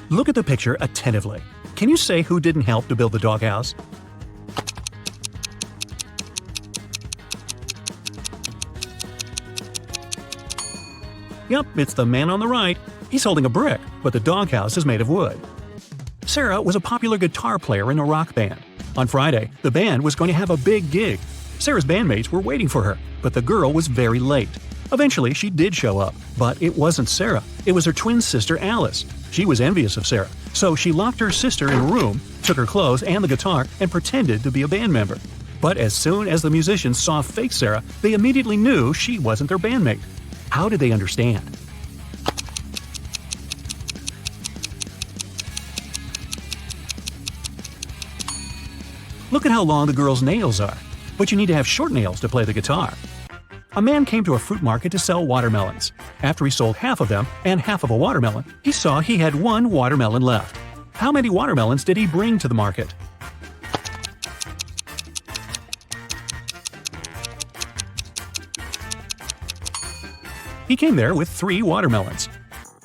Speaker 1: Look at the picture attentively. Can you say who didn't help to build the doghouse? Yep, it's the man on the right. He's holding a brick, but the doghouse is made of wood. Sarah was a popular guitar player in a rock band. On Friday, the band was going to have a big gig. Sarah's bandmates were waiting for her, but the girl was very late. Eventually, she did show up, but it wasn't Sarah. It was her twin sister, Alice. She was envious of Sarah, so she locked her sister in a room, took her clothes and the guitar, and pretended to be a band member. But as soon as the musicians saw fake Sarah, they immediately knew she wasn't their bandmate. How did they understand? Look at how long the girl's nails are. But you need to have short nails to play the guitar. A man came to a fruit market to sell watermelons. After he sold half of them and half of a watermelon, he saw he had 1 watermelon left. How many watermelons did he bring to the market? He came there with 3 watermelons.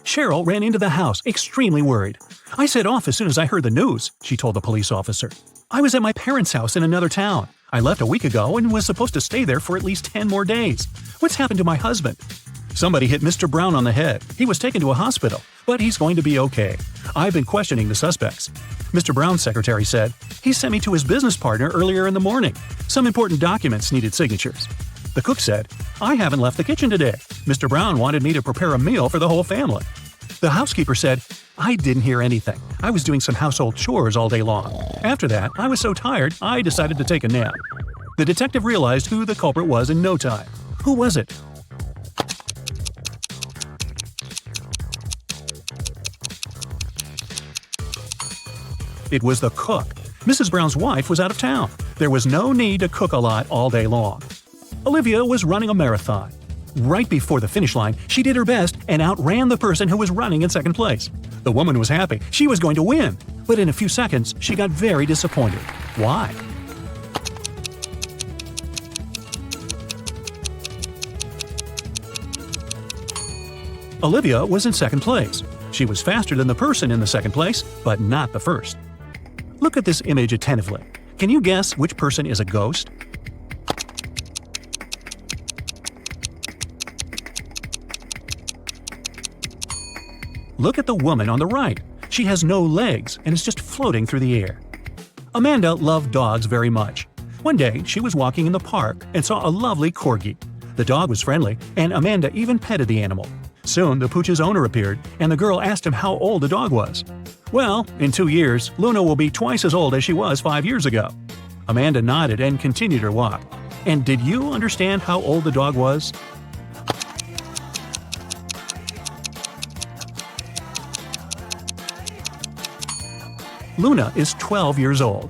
Speaker 1: Cheryl ran into the house, extremely worried. "I set off as soon as I heard the news," she told the police officer. "I was at my parents' house in another town. I left a week ago and was supposed to stay there for at least 10 more days. What's happened to my husband?" "Somebody hit Mr. Brown on the head. He was taken to a hospital, but he's going to be okay. I've been questioning the suspects." Mr. Brown's secretary said, "He sent me to his business partner earlier in the morning. Some important documents needed signatures." The cook said, "I haven't left the kitchen today. Mr. Brown wanted me to prepare a meal for the whole family." The housekeeper said, "I didn't hear anything. I was doing some household chores all day long. After that, I was so tired, I decided to take a nap." The detective realized who the culprit was in no time. Who was it? It was the cook. Mrs. Brown's wife was out of town. There was no need to cook a lot all day long. Olivia was running a marathon. Right before the finish line, she did her best and outran the person who was running in second place. The woman was happy. She was going to win. But in a few seconds, she got very disappointed. Why? Olivia was in second place. She was faster than the person in the second place, but not the first. Look at this image attentively. Can you guess which person is a ghost? Look at the woman on the right. She has no legs and is just floating through the air. Amanda loved dogs very much. One day, she was walking in the park and saw a lovely corgi. The dog was friendly, and Amanda even petted the animal. Soon, the pooch's owner appeared, and the girl asked him how old the dog was. "Well, in 2 years, Luna will be twice as old as she was 5 years ago." Amanda nodded and continued her walk. And did you understand how old the dog was? Luna is 12 years old.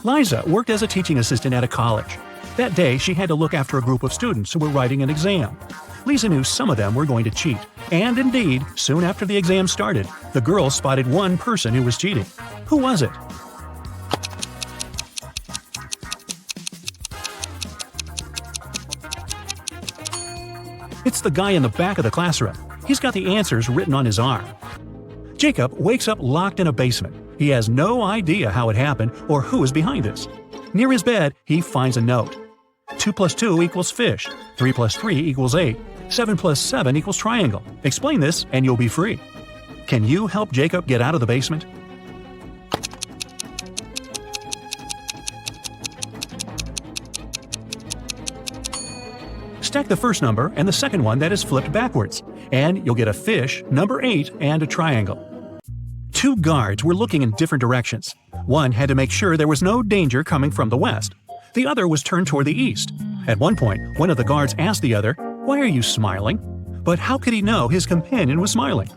Speaker 1: Liza worked as a teaching assistant at a college. That day, she had to look after a group of students who were writing an exam. Lisa knew some of them were going to cheat, and indeed, soon after the exam started, the girls spotted one person who was cheating. Who was it? It's the guy in the back of the classroom. He's got the answers written on his arm. Jacob wakes up locked in a basement. He has no idea how it happened or who is behind this. Near his bed, he finds a note. 2 + 2 = fish. 3 + 3 = 8. 7 + 7 = triangle. Explain this and you'll be free. Can you help Jacob get out of the basement? Stack the first number and the second one that is flipped backwards, and you'll get a fish, number 8, and a triangle. 2 guards were looking in different directions. One had to make sure there was no danger coming from the west. The other was turned toward the east. At one point, one of the guards asked the other, "Why are you smiling?" But how could he know his companion was smiling?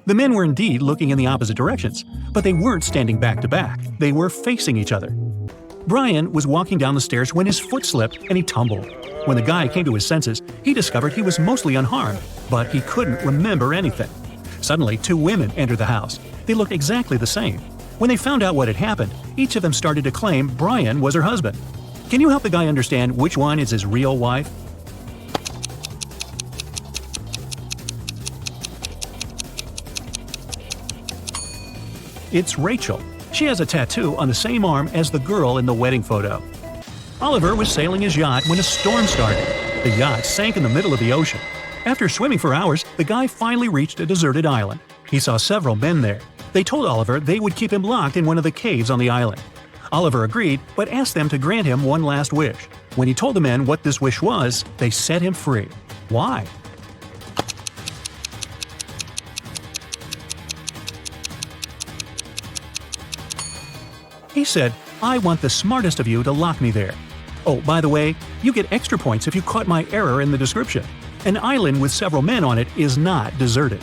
Speaker 1: The men were indeed looking in the opposite directions, but they weren't standing back to back. They were facing each other. Brian was walking down the stairs when his foot slipped and he tumbled. When the guy came to his senses, he discovered he was mostly unharmed, but he couldn't remember anything. Suddenly, 2 women entered the house. They looked exactly the same. When they found out what had happened, each of them started to claim Brian was her husband. Can you help the guy understand which one is his real wife? It's Rachel. She has a tattoo on the same arm as the girl in the wedding photo. Oliver was sailing his yacht when a storm started. The yacht sank in the middle of the ocean. After swimming for hours, the guy finally reached a deserted island. He saw several men there. They told Oliver they would keep him locked in one of the caves on the island. Oliver agreed, but asked them to grant him one last wish. When he told the men what this wish was, they set him free. Why? He said, "I want the smartest of you to lock me there. Oh, by the way, you get extra points if you caught my error in the description. An island with several men on it is not deserted."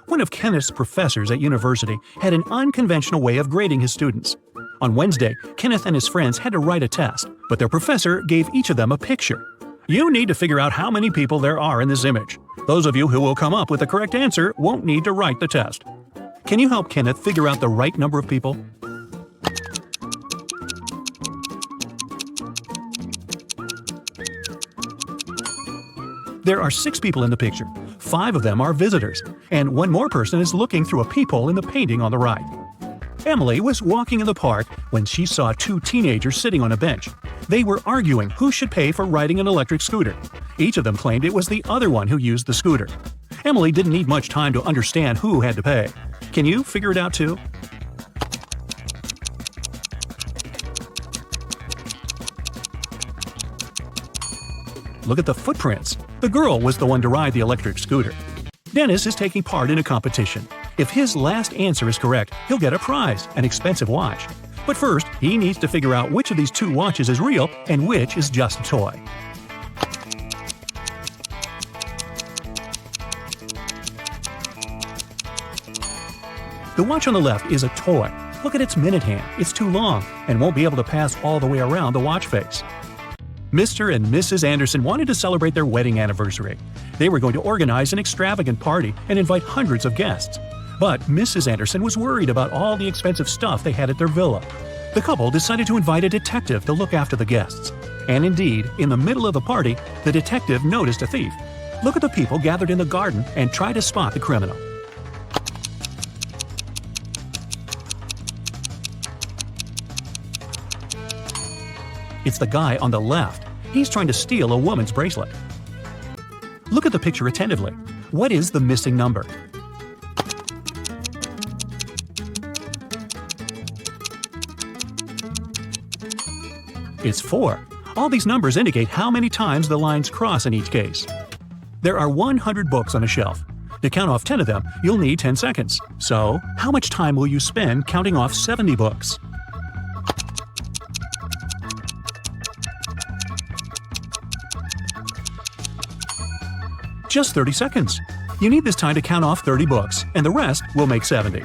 Speaker 1: One of Kenneth's professors at university had an unconventional way of grading his students. On Wednesday, Kenneth and his friends had to write a test, but their professor gave each of them a picture. You need to figure out how many people there are in this image. Those of you who will come up with the correct answer won't need to write the test. Can you help Kenneth figure out the right number of people? There are 6 people in the picture. 5 of them are visitors, and one more person is looking through a peephole in the painting on the right. Emily was walking in the park when she saw 2 teenagers sitting on a bench. They were arguing who should pay for riding an electric scooter. Each of them claimed it was the other one who used the scooter. Emily didn't need much time to understand who had to pay. Can you figure it out too? Look at the footprints. The girl was the one to ride the electric scooter. Dennis is taking part in a competition. If his last answer is correct, he'll get a prize, an expensive watch. But first, he needs to figure out which of these 2 watches is real and which is just a toy. The watch on the left is a toy. Look at its minute hand. It's too long and won't be able to pass all the way around the watch face. Mr. and Mrs. Anderson wanted to celebrate their wedding anniversary. They were going to organize an extravagant party and invite hundreds of guests. But Mrs. Anderson was worried about all the expensive stuff they had at their villa. The couple decided to invite a detective to look after the guests. And indeed, in the middle of the party, the detective noticed a thief. Look at the people gathered in the garden and try to spot the criminal. It's the guy on the left. He's trying to steal a woman's bracelet. Look at the picture attentively. What is the missing number? It's 4. All these numbers indicate how many times the lines cross in each case. There are 100 books on a shelf. To count off 10 of them, you'll need 10 seconds. So, how much time will you spend counting off 70 books? Just 30 seconds. You need this time to count off 30 books, and the rest will make 70.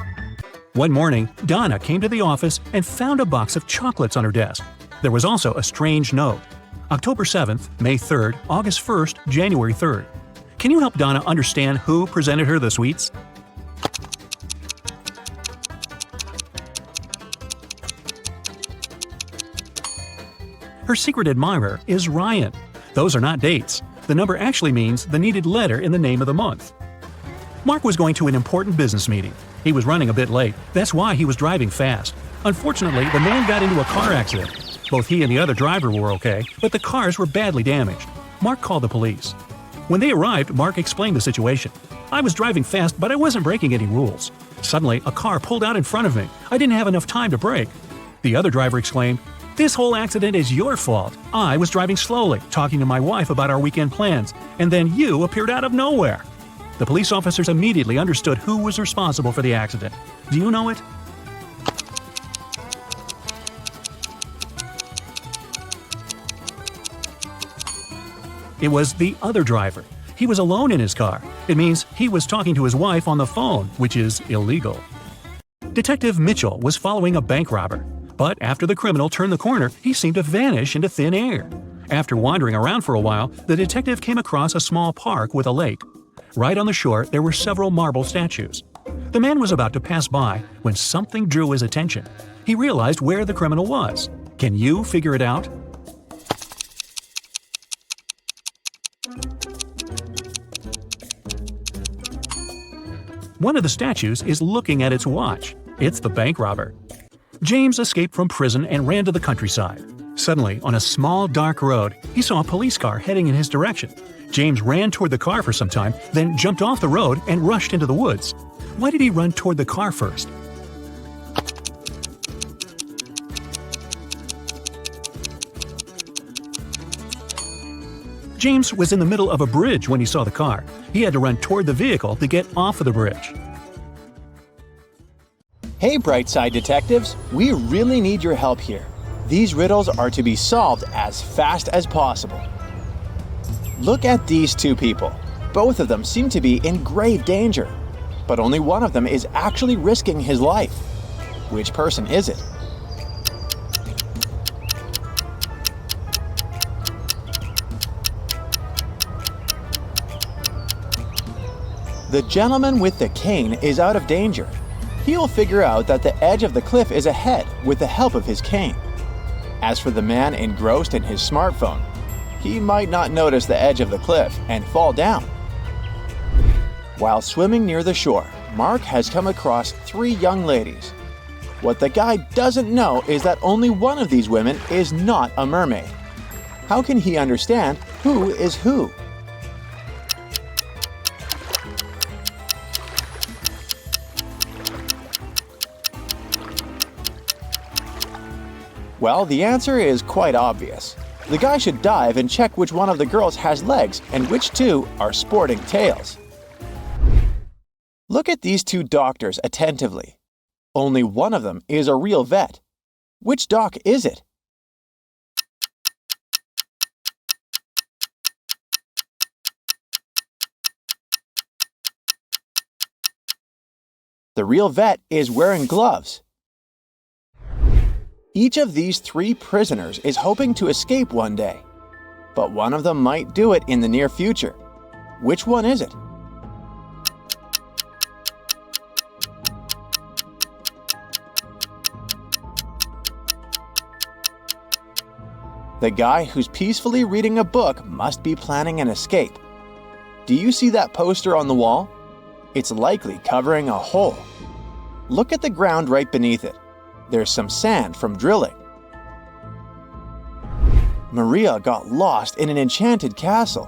Speaker 1: One morning, Donna came to the office and found a box of chocolates on her desk. There was also a strange note. October 7th, May 3rd, August 1st, January 3rd. Can you help Donna understand who presented her the sweets? Her secret admirer is Ryan. Those are not dates. The number actually means the needed letter in the name of the month. Mark was going to an important business meeting. He was running a bit late. That's why he was driving fast. Unfortunately, the man got into a car accident. Both he and the other driver were okay, but the cars were badly damaged. Mark called the police. When they arrived, Mark explained the situation. I was driving fast, but I wasn't breaking any rules. Suddenly, a car pulled out in front of me. I didn't have enough time to brake. The other driver exclaimed, "This whole accident is your fault. I was driving slowly, talking to my wife about our weekend plans, and then you appeared out of nowhere." The police officers immediately understood who was responsible for the accident. Do you know it? It was the other driver. He was alone in his car. It means he was talking to his wife on the phone, which is illegal. Detective Mitchell was following a bank robber. But after the criminal turned the corner, he seemed to vanish into thin air. After wandering around for a while, the detective came across a small park with a lake. Right on the shore, there were several marble statues. The man was about to pass by when something drew his attention. He realized where the criminal was. Can you figure it out? One of the statues is looking at its watch. It's the bank robber. James escaped from prison and ran to the countryside. Suddenly, on a small, dark road, he saw a police car heading in his direction. James ran toward the car for some time, then jumped off the road and rushed into the woods. Why did he run toward the car first? James was in the middle of a bridge when he saw the car. He had to run toward the vehicle to get off of the bridge.
Speaker 2: Hey, Brightside Detectives, we really need your help here. These riddles are to be solved as fast as possible. Look at these two people. Both of them seem to be in grave danger, but only one of them is actually risking his life. Which person is it? The gentleman with the cane is out of danger. He'll figure out that the edge of the cliff is ahead with the help of his cane. As for the man engrossed in his smartphone, he might not notice the edge of the cliff and fall down. While swimming near the shore, Mark has come across 3 young ladies. What the guy doesn't know is that only one of these women is not a mermaid. How can he understand who is who? Well, the answer is quite obvious. The guy should dive and check which one of the girls has legs and which 2 are sporting tails. Look at these 2 doctors attentively. Only one of them is a real vet. Which doc is it? The real vet is wearing gloves. Each of these 3 prisoners is hoping to escape one day, but one of them might do it in the near future. Which one is it? The guy who's peacefully reading a book must be planning an escape. Do you see that poster on the wall? It's likely covering a hole. Look at the ground right beneath it. There's some sand from drilling. Maria got lost in an enchanted castle.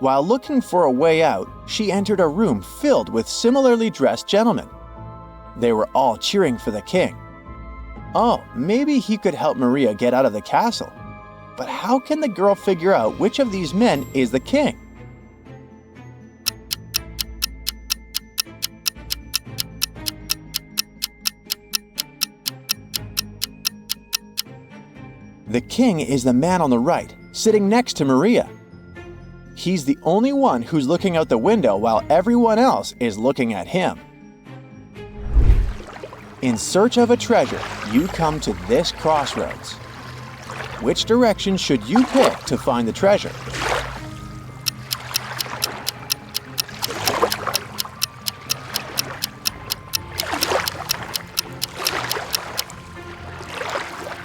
Speaker 2: While looking for a way out, she entered a room filled with similarly dressed gentlemen. They were all cheering for the king. Oh, maybe he could help Maria get out of the castle. But how can the girl figure out which of these men is the king? The king is the man on the right, sitting next to Maria. He's the only one who's looking out the window while everyone else is looking at him. In search of a treasure, you come to this crossroads. Which direction should you pick to find the treasure?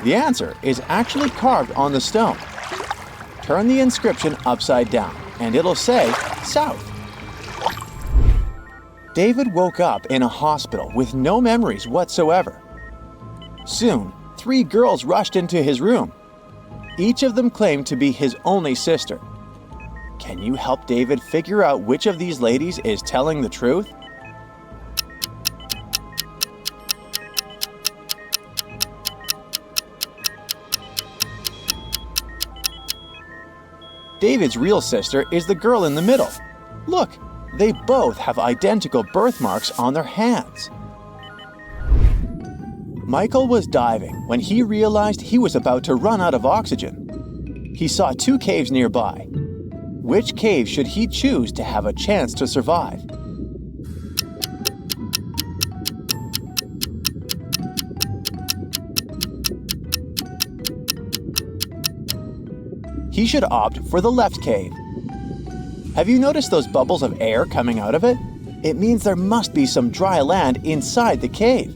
Speaker 2: The answer is actually carved on the stone. Turn the inscription upside down, and it'll say South. David woke up in a hospital with no memories whatsoever. Soon, 3 girls rushed into his room. Each of them claimed to be his only sister. Can you help David figure out which of these ladies is telling the truth? David's real sister is the girl in the middle. Look, they both have identical birthmarks on their hands. Michael was diving when he realized he was about to run out of oxygen. He saw 2 caves nearby. Which cave should he choose to have a chance to survive? He should opt for the left cave. Have you noticed those bubbles of air coming out of it? It means there must be some dry land inside the cave.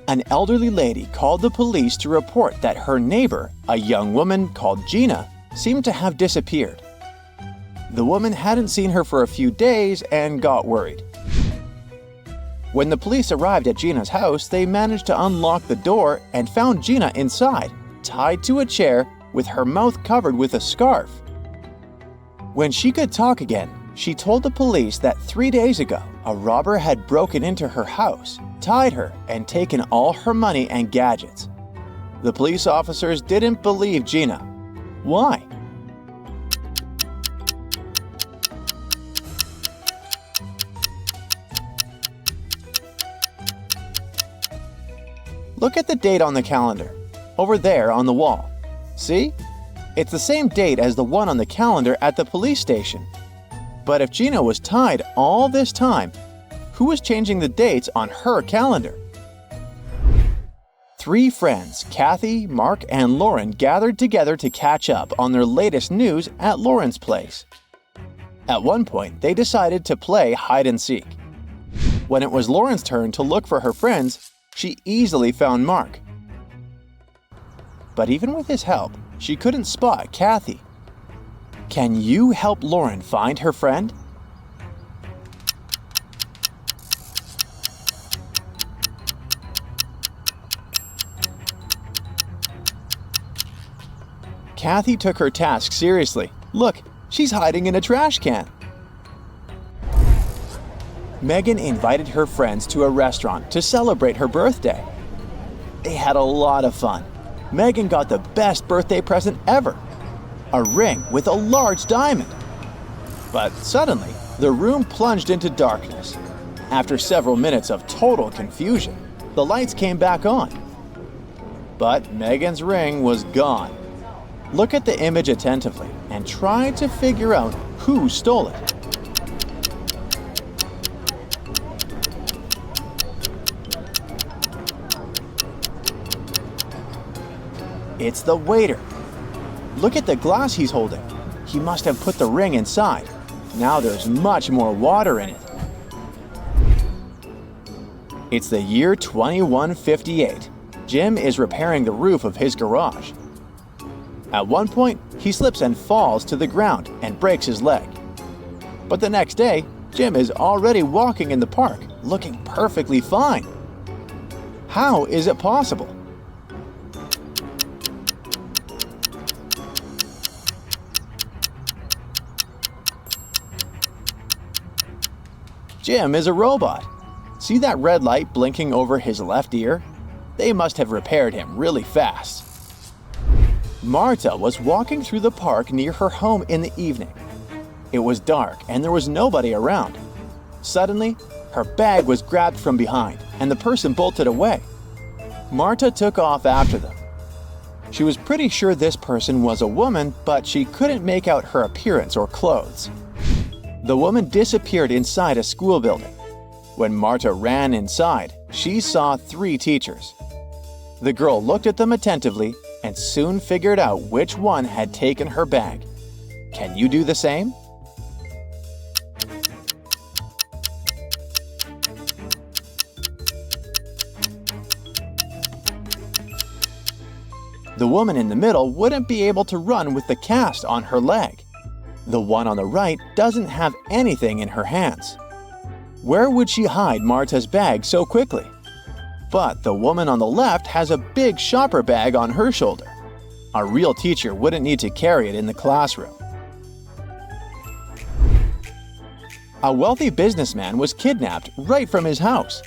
Speaker 2: An elderly lady called the police to report that her neighbor, a young woman called Gina, seemed to have disappeared. The woman hadn't seen her for a few days and got worried. When the police arrived at Gina's house, they managed to unlock the door and found Gina inside, tied to a chair with her mouth covered with a scarf. When she could talk again, she told the police that 3 days ago, a robber had broken into her house, tied her, and taken all her money and gadgets. The police officers didn't believe Gina. Why? Look at the date on the calendar, over there on the wall. See? It's the same date as the one on the calendar at the police station. But if Gina was tied all this time, who was changing the dates on her calendar? 3 friends, Kathy, Mark, and Lauren, gathered together to catch up on their latest news at Lauren's place. At one point, they decided to play hide and seek. When it was Lauren's turn to look for her friends, she easily found Mark. But even with his help, she couldn't spot Kathy. Can you help Lauren find her friend? Kathy took her task seriously. Look, she's hiding in a trash can. Megan invited her friends to a restaurant to celebrate her birthday. They had a lot of fun. Megan got the best birthday present ever, a ring with a large diamond. But suddenly, the room plunged into darkness. After several minutes of total confusion, the lights came back on. But Megan's ring was gone. Look at the image attentively and try to figure out who stole it. It's the waiter. Look at the glass he's holding. He must have put the ring inside. Now there's much more water in it. It's the year 2158. Jim is repairing the roof of his garage. At one point, he slips and falls to the ground and breaks his leg. But the next day, Jim is already walking in the park, looking perfectly fine. How is it possible? Jim is a robot. See that red light blinking over his left ear? They must have repaired him really fast. Marta was walking through the park near her home in the evening. It was dark and there was nobody around. Suddenly, her bag was grabbed from behind and the person bolted away. Marta took off after them. She was pretty sure this person was a woman, but she couldn't make out her appearance or clothes. The woman disappeared inside a school building. When Marta ran inside, she saw 3 teachers. The girl looked at them attentively and soon figured out which one had taken her bag. Can you do the same? The woman in the middle wouldn't be able to run with the cast on her leg. The one on the right doesn't have anything in her hands. Where would she hide Marta's bag so quickly? But the woman on the left has a big shopper bag on her shoulder. A real teacher wouldn't need to carry it in the classroom. A wealthy businessman was kidnapped right from his house.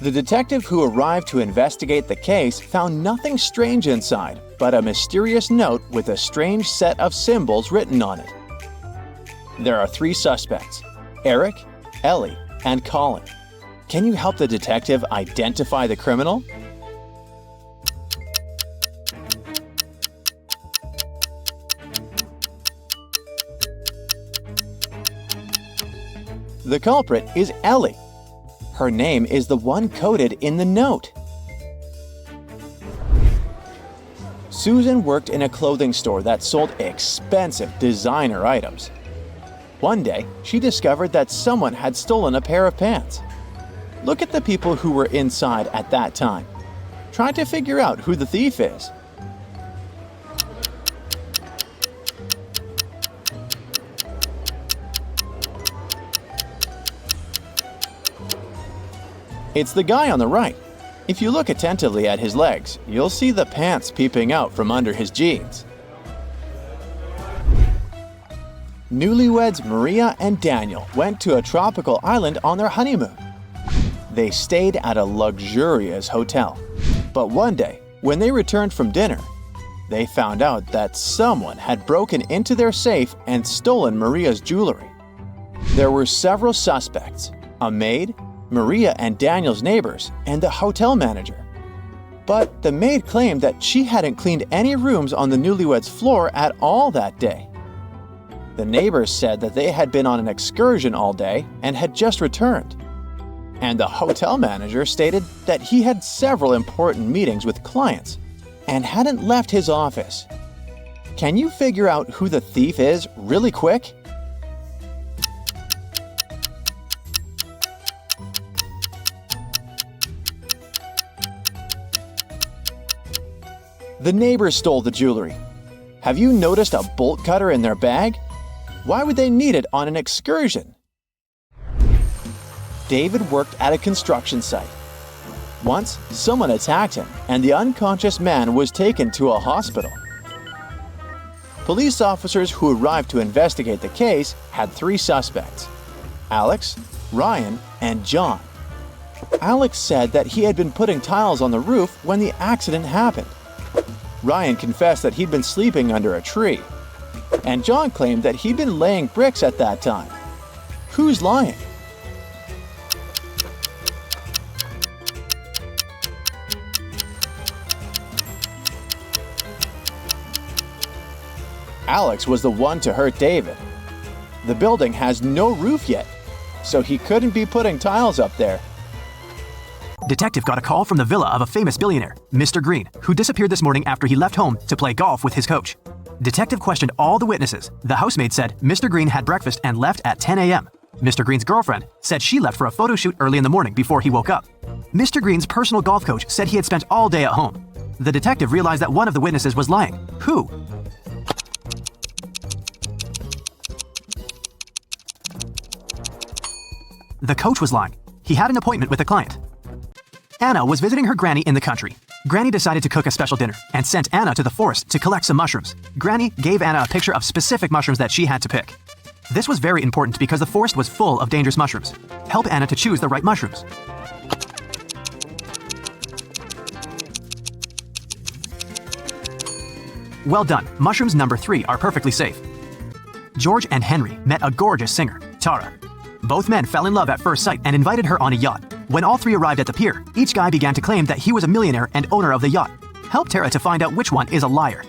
Speaker 2: The detective who arrived to investigate the case found nothing strange inside, but a mysterious note with a strange set of symbols written on it. There are 3 suspects: Eric, Ellie, and Colin. Can you help the detective identify the criminal? The culprit is Ellie. Her name is the one coded in the note. Susan worked in a clothing store that sold expensive designer items. One day, she discovered that someone had stolen a pair of pants. Look at the people who were inside at that time. Try to figure out who the thief is. It's the guy on the right. If you look attentively at his legs, you'll see the pants peeping out from under his jeans. Newlyweds Maria and Daniel went to a tropical island on their honeymoon. They stayed at a luxurious hotel. But one day, when they returned from dinner, they found out that someone had broken into their safe and stolen Maria's jewelry. There were several suspects: a maid, Maria and Daniel's neighbors, and the hotel manager. But the maid claimed that she hadn't cleaned any rooms on the newlyweds' floor at all that day. The neighbors said that they had been on an excursion all day and had just returned. And the hotel manager stated that he had several important meetings with clients and hadn't left his office. Can you figure out who the thief is really quick? The neighbors stole the jewelry. Have you noticed a bolt cutter in their bag? Why would they need it on an excursion? David worked at a construction site. Once, someone attacked him, and the unconscious man was taken to a hospital. Police officers who arrived to investigate the case had 3 suspects: Alex, Ryan, and John. Alex said that he had been putting tiles on the roof when the accident happened. Ryan confessed that he'd been sleeping under a tree. And John claimed that he'd been laying bricks at that time. Who's lying? Alex was the one to hurt David. The building has no roof yet, so he couldn't be putting tiles up there.
Speaker 3: Detective got a call from the villa of a famous billionaire, Mr. Green, who disappeared this morning after he left home to play golf with his coach. Detective questioned all the witnesses. The housemaid said Mr. Green had breakfast and left at 10 a.m. Mr. Green's girlfriend said she left for a photo shoot early in the morning before he woke up. Mr. Green's personal golf coach said he had spent all day at home. The detective realized that one of the witnesses was lying. Who? The coach was lying. He had an appointment with a client. Anna was visiting her granny in the country. Granny decided to cook a special dinner and sent Anna to the forest to collect some mushrooms. Granny gave Anna a picture of specific mushrooms that she had to pick. This was very important because the forest was full of dangerous mushrooms. Help Anna to choose the right mushrooms. Well done. Mushrooms number 3 are perfectly safe. George and Henry met a gorgeous singer, Tara. Both men fell in love at first sight and invited her on a yacht. When all three arrived at the pier, each guy began to claim that he was a millionaire and owner of the yacht. Help Tara to find out which one is a liar.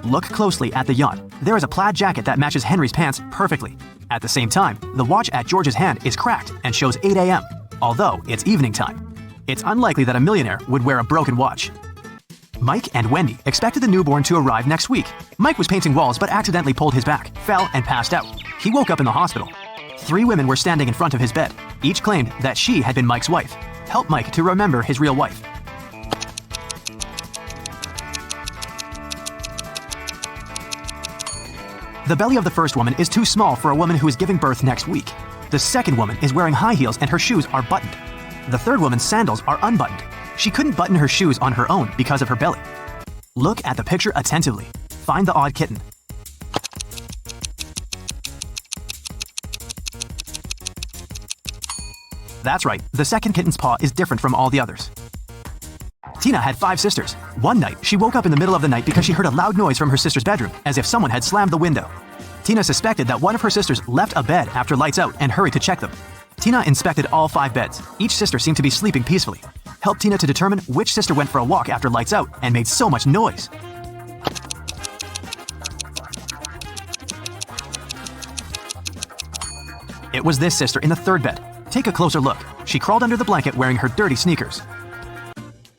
Speaker 3: Look closely at the yacht. There is a plaid jacket that matches Henry's pants perfectly. At the same time, the watch at George's hand is cracked and shows 8 a.m., although it's evening time. It's unlikely that a millionaire would wear a broken watch. Mike and Wendy expected the newborn to arrive next week. Mike was painting walls but accidentally pulled his back, fell, and passed out. He woke up in the hospital. 3 women were standing in front of his bed. Each claimed that she had been Mike's wife. Help Mike to remember his real wife. The belly of the first woman is too small for a woman who is giving birth next week. The second woman is wearing high heels and her shoes are buttoned. The third woman's sandals are unbuttoned. She couldn't button her shoes on her own because of her belly. Look at the picture attentively. Find the odd kitten. That's right, the second kitten's paw is different from all the others. Tina had 5 sisters. One night, she woke up in the middle of the night because she heard a loud noise from her sister's bedroom, as if someone had slammed the window. Tina suspected that one of her sisters left a bed after lights out and hurried to check them. Tina inspected all 5 beds. Each sister seemed to be sleeping peacefully. Help Tina to determine which sister went for a walk after lights out and made so much noise. It was this sister in the 3rd bed. Take a closer look. She crawled under the blanket wearing her dirty sneakers.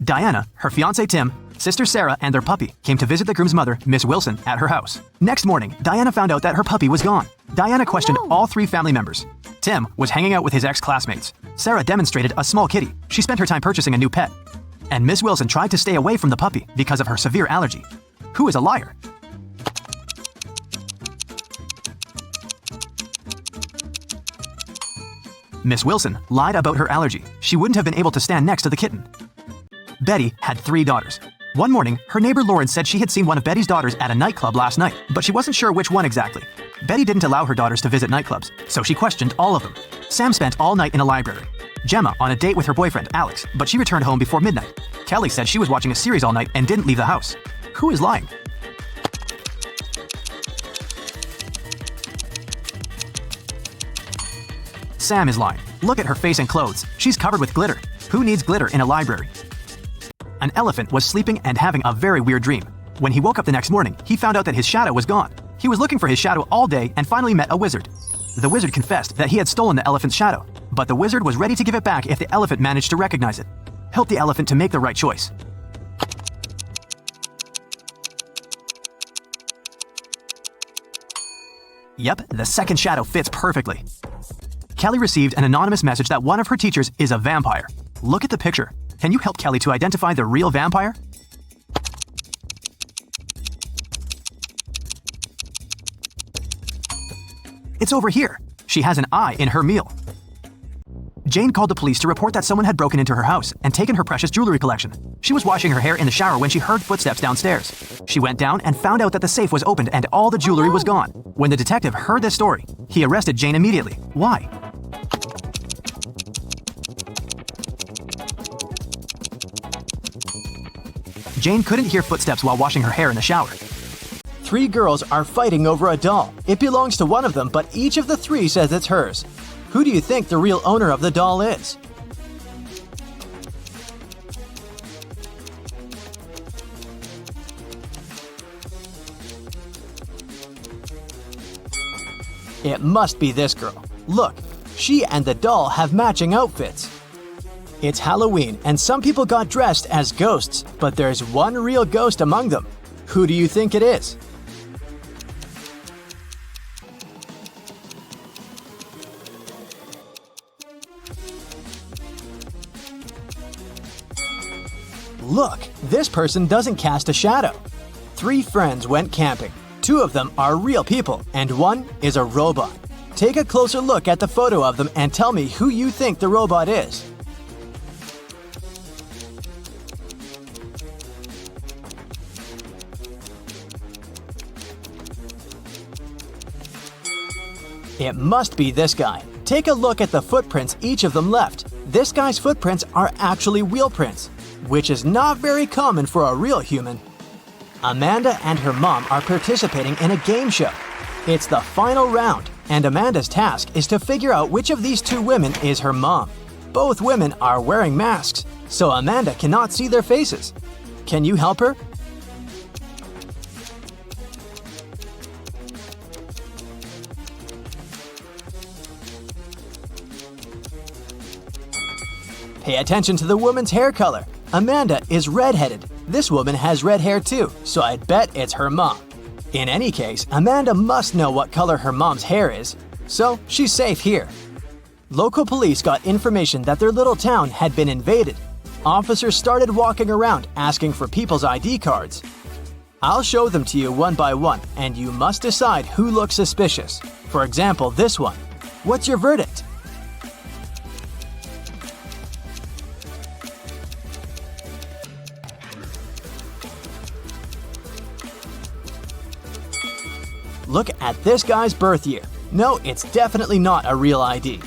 Speaker 3: Diana, her fiancé Tim, sister Sarah, and their puppy came to visit the groom's mother, Miss Wilson, at her house. Next morning, Diana found out that her puppy was gone. Diana questioned all 3 family members. Tim was hanging out with his ex-classmates. Sarah demonstrated a small kitty. She spent her time purchasing a new pet. And Miss Wilson tried to stay away from the puppy because of her severe allergy. Who is a liar? Miss Wilson lied about her allergy. She wouldn't have been able to stand next to the kitten. Betty had 3 daughters. One morning, her neighbor Lauren said she had seen one of Betty's daughters at a nightclub last night, but she wasn't sure which one exactly. Betty didn't allow her daughters to visit nightclubs, so she questioned all of them. Sam spent all night in a library. Gemma on a date with her boyfriend, Alex, but she returned home before midnight. Kelly said she was watching a series all night and didn't leave the house. Who is lying? Sam is lying. Look at her face and clothes. She's covered with glitter. Who needs glitter in a library? An elephant was sleeping and having a very weird dream. When he woke up the next morning, he found out that his shadow was gone. He was looking for his shadow all day and finally met a wizard. The wizard confessed that he had stolen the elephant's shadow, but the wizard was ready to give it back if the elephant managed to recognize it. Help the elephant to make the right choice. Yep, the second shadow fits perfectly. Kelly received an anonymous message that one of her teachers is a vampire. Look at the picture. Can you help Kelly to identify the real vampire? It's over here. She has an eye in her meal. Jane called the police to report that someone had broken into her house and taken her precious jewelry collection. She was washing her hair in the shower when she heard footsteps downstairs. She went down and found out that the safe was opened and all the jewelry was gone. When the detective heard this story, he arrested Jane immediately. Why? Jane couldn't hear footsteps while washing her hair in the shower.
Speaker 2: 3 girls are fighting over a doll. It belongs to one of them, but each of the 3 says it's hers. Who do you think the real owner of the doll is? It must be this girl. Look, she and the doll have matching outfits. It's Halloween, and some people got dressed as ghosts, but there's one real ghost among them. Who do you think it is? Look, this person doesn't cast a shadow. 3 friends went camping. 2 of them are real people, and 1 is a robot. Take a closer look at the photo of them and tell me who you think the robot is. It must be this guy. Take a look at the footprints each of them left. This guy's footprints are actually wheel prints, which is not very common for a real human. Amanda and her mom are participating in a game show. It's the final round, and Amanda's task is to figure out which of these 2 women is her mom. Both women are wearing masks, so Amanda cannot see their faces. Can you help her? Pay attention to the woman's hair color. Amanda is redheaded. This woman has red hair too, so I'd bet it's her mom. In any case, Amanda must know what color her mom's hair is, so she's safe here. Local police got information that their little town had been invaded. Officers started walking around asking for people's ID cards. I'll show them to you one by one, and you must decide who looks suspicious. For example, this one. What's your verdict? Look at this guy's birth year. No, it's definitely not a real ID.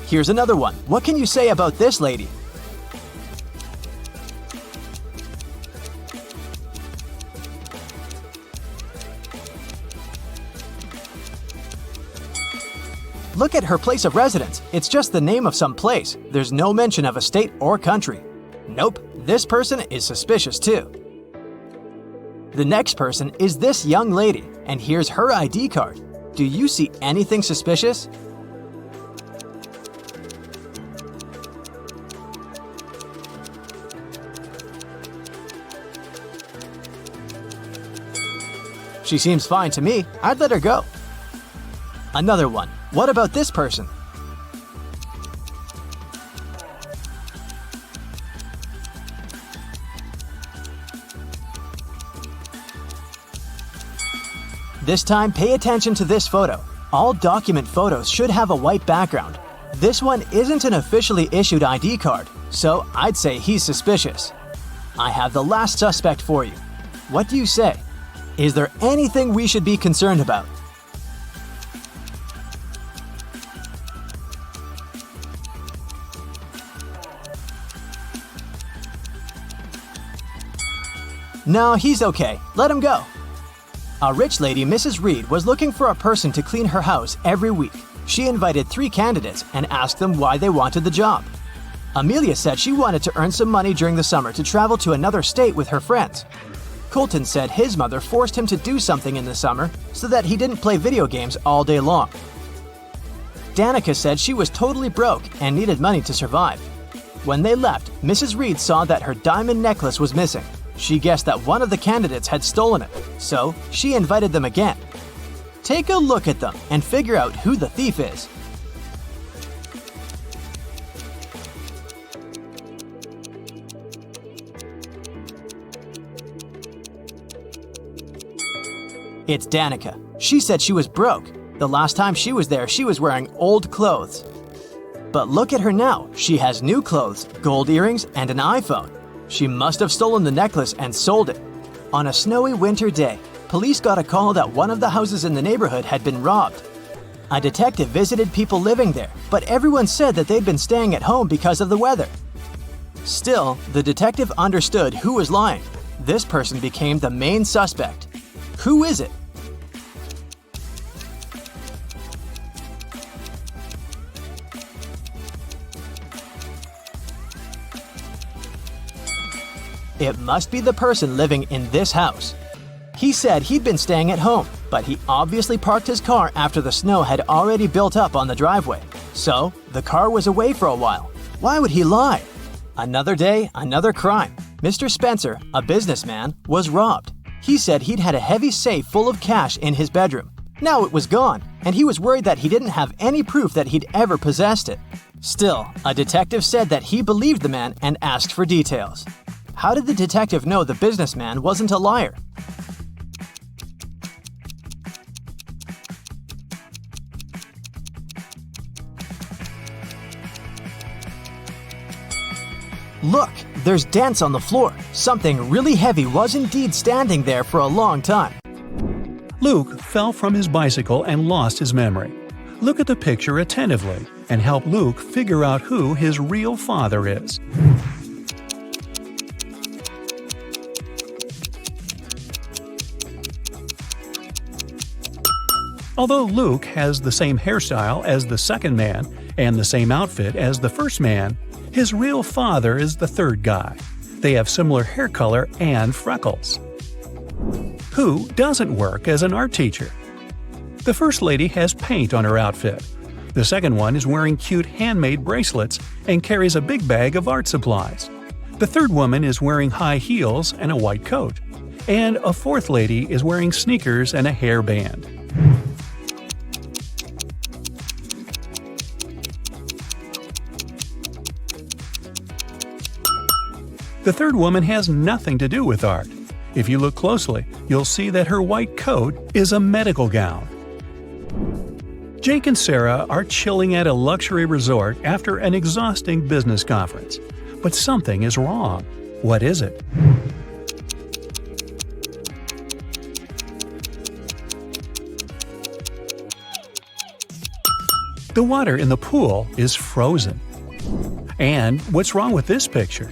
Speaker 2: Here's another one. What can you say about this lady? Look at her place of residence. It's just the name of some place. There's no mention of a state or country. Nope, this person is suspicious too. The next person is this young lady, and here's her ID card. Do you see anything suspicious? She seems fine to me. I'd let her go. Another one. What about this person? This time, pay attention to this photo. All document photos should have a white background. This one isn't an officially issued ID card, so I'd say he's suspicious. I have the last suspect for you. What do you say? Is there anything we should be concerned about? No, he's okay. Let him go. A rich lady, Mrs. Reed, was looking for a person to clean her house every week. She invited 3 candidates and asked them why they wanted the job. Amelia said she wanted to earn some money during the summer to travel to another state with her friends. Colton said his mother forced him to do something in the summer so that he didn't play video games all day long. Danica said she was totally broke and needed money to survive. When they left, Mrs. Reed saw that her diamond necklace was missing. She guessed that one of the candidates had stolen it, so she invited them again. Take a look at them and figure out who the thief is. It's Danica. She said she was broke. The last time she was there, she was wearing old clothes. But look at her now. She has new clothes, gold earrings, and an iPhone. She must have stolen the necklace and sold it. On a snowy winter day, police got a call that one of the houses in the neighborhood had been robbed. A detective visited people living there, but everyone said that they'd been staying at home because of the weather. Still, the detective understood who was lying. This person became the main suspect. Who is it? It must be the person living in this house. He said he'd been staying at home, but he obviously parked his car after the snow had already built up on the driveway. So, the car was away for a while. Why would he lie? Another day, another crime. Mr. Spencer, a businessman, was robbed. He said he'd had a heavy safe full of cash in his bedroom. Now it was gone, and he was worried that he didn't have any proof that he'd ever possessed it. Still, a detective said that he believed the man and asked for details. How did the detective know the businessman wasn't a liar? Look, there's dents on the floor. Something really heavy was indeed standing there for a long time.
Speaker 1: Luke fell from his bicycle and lost his memory. Look at the picture attentively and help Luke figure out who his real father is. Although Luke has the same hairstyle as the second man and the same outfit as the first man, his real father is the third guy. They have similar hair color and freckles. Who doesn't work as an art teacher? The first lady has paint on her outfit. The second one is wearing cute handmade bracelets and carries a big bag of art supplies. The third woman is wearing high heels and a white coat. And a fourth lady is wearing sneakers and a hairband. The third woman has nothing to do with art. If you look closely, you'll see that her white coat is a medical gown. Jake and Sarah are chilling at a luxury resort after an exhausting business conference. But something is wrong. What is it? The water in the pool is frozen. And what's wrong with this picture?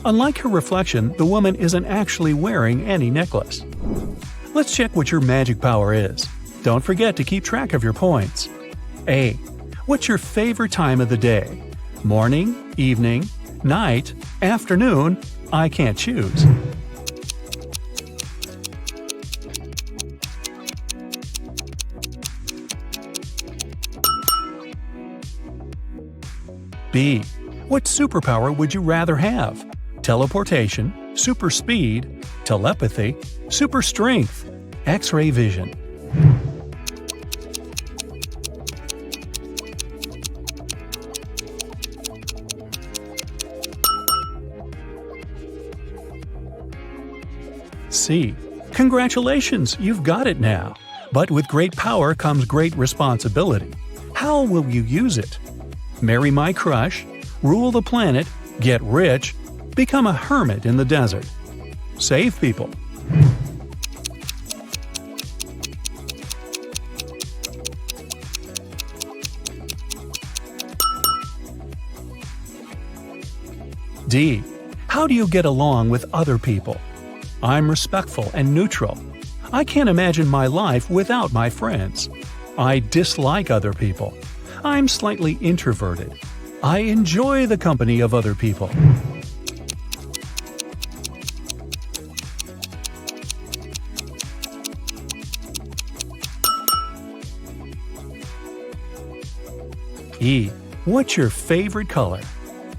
Speaker 1: Unlike her reflection, the woman isn't actually wearing any necklace. Let's check what your magic power is. Don't forget to keep track of your points. A. What's your favorite time of the day? Morning, evening, night, afternoon? I can't choose. B. What superpower would you rather have? Teleportation, super speed, telepathy, super strength, X-ray vision. C. Congratulations, you've got it now. But with great power comes great responsibility. How will you use it? Marry my crush, rule the planet, get rich, become a hermit in the desert. Save people. D. How do you get along with other people? I'm respectful and neutral. I can't imagine my life without my friends. I dislike other people. I'm slightly introverted. I enjoy the company of other people. E. What's your favorite color?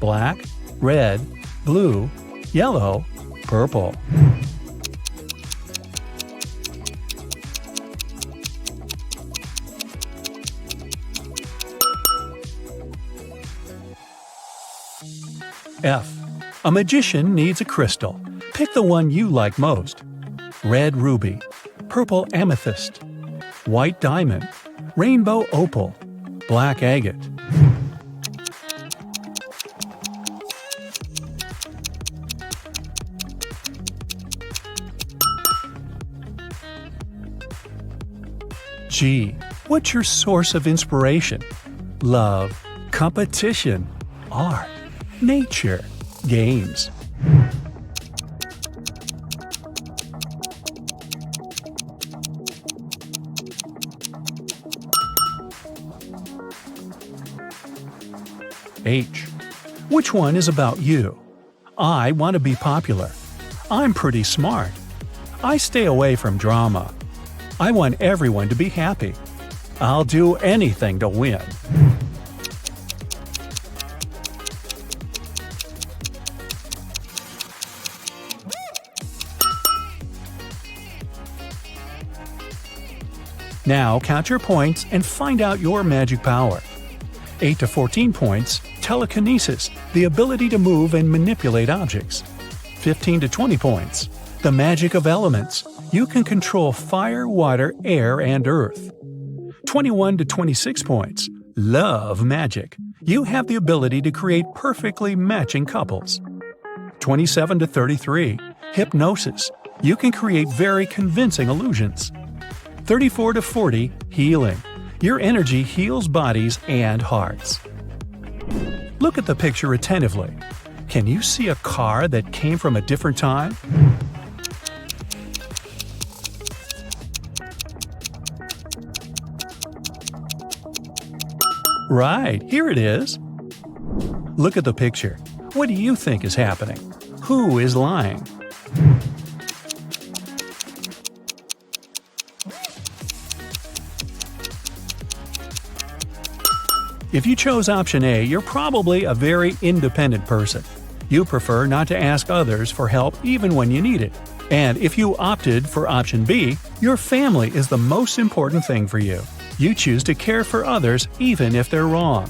Speaker 1: Black, red, blue, yellow, purple. F. A magician needs a crystal. Pick the one you like most. Red ruby, purple amethyst, white diamond, rainbow opal, black agate. G. What's your source of inspiration? Love, competition, art, nature, games. H. Which one is about you? I want to be popular. I'm pretty smart. I stay away from drama. I want everyone to be happy. I'll do anything to win. Now count your points and find out your magic power. 8 to 14 points, telekinesis, the ability to move and manipulate objects. 15 to 20 points, the magic of elements. You can control fire, water, air, and earth. 21 to 26 points, love magic. You have the ability to create perfectly matching couples. 27 to 33, hypnosis. You can create very convincing illusions. 34 to 40, healing. Your energy heals bodies and hearts. Look at the picture attentively. Can you see a car that came from a different time? Right, here it is. Look at the picture. What do you think is happening? Who is lying? If you chose option A, you're probably a very independent person. You prefer not to ask others for help even when you need it. And if you opted for option B, your family is the most important thing for you. You choose to care for others even if they're wrong.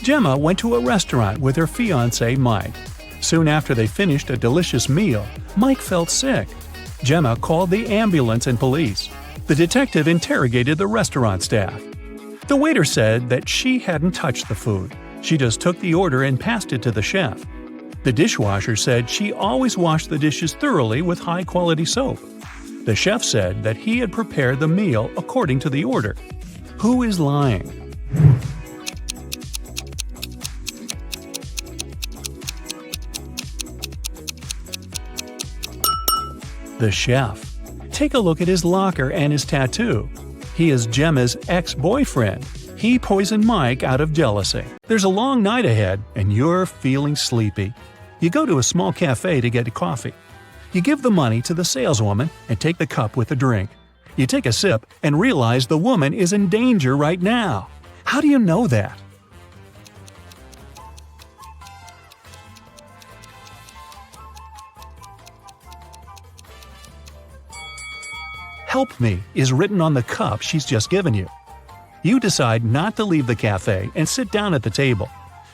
Speaker 1: Gemma went to a restaurant with her fiancé Mike. Soon after they finished a delicious meal, Mike felt sick. Gemma called the ambulance and police. The detective interrogated the restaurant staff. The waiter said that she hadn't touched the food. She just took the order and passed it to the chef. The dishwasher said she always washed the dishes thoroughly with high-quality soap. The chef said that he had prepared the meal according to the order. Who is lying? The chef. Take a look at his locker and his tattoo. He is Gemma's ex-boyfriend. He poisoned Mike out of jealousy. There's a long night ahead, and you're feeling sleepy. You go to a small cafe to get coffee. You give the money to the saleswoman and take the cup with the drink. You take a sip and realize the woman is in danger right now. How do you know that? "Help me" is written on the cup she's just given you. You decide not to leave the cafe and sit down at the table.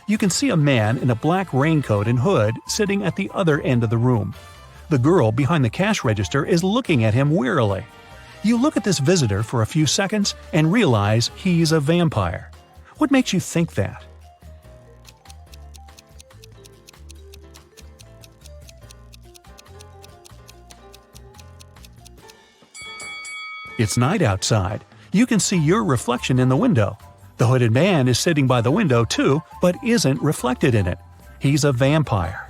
Speaker 1: You can see a man in a black raincoat and hood sitting at the other end of the room. The girl behind the cash register is looking at him wearily. You look at this visitor for a few seconds and realize he's a vampire. What makes you think that? It's night outside. You can see your reflection in the window. The hooded man is sitting by the window too, but isn't reflected in it. He's a vampire.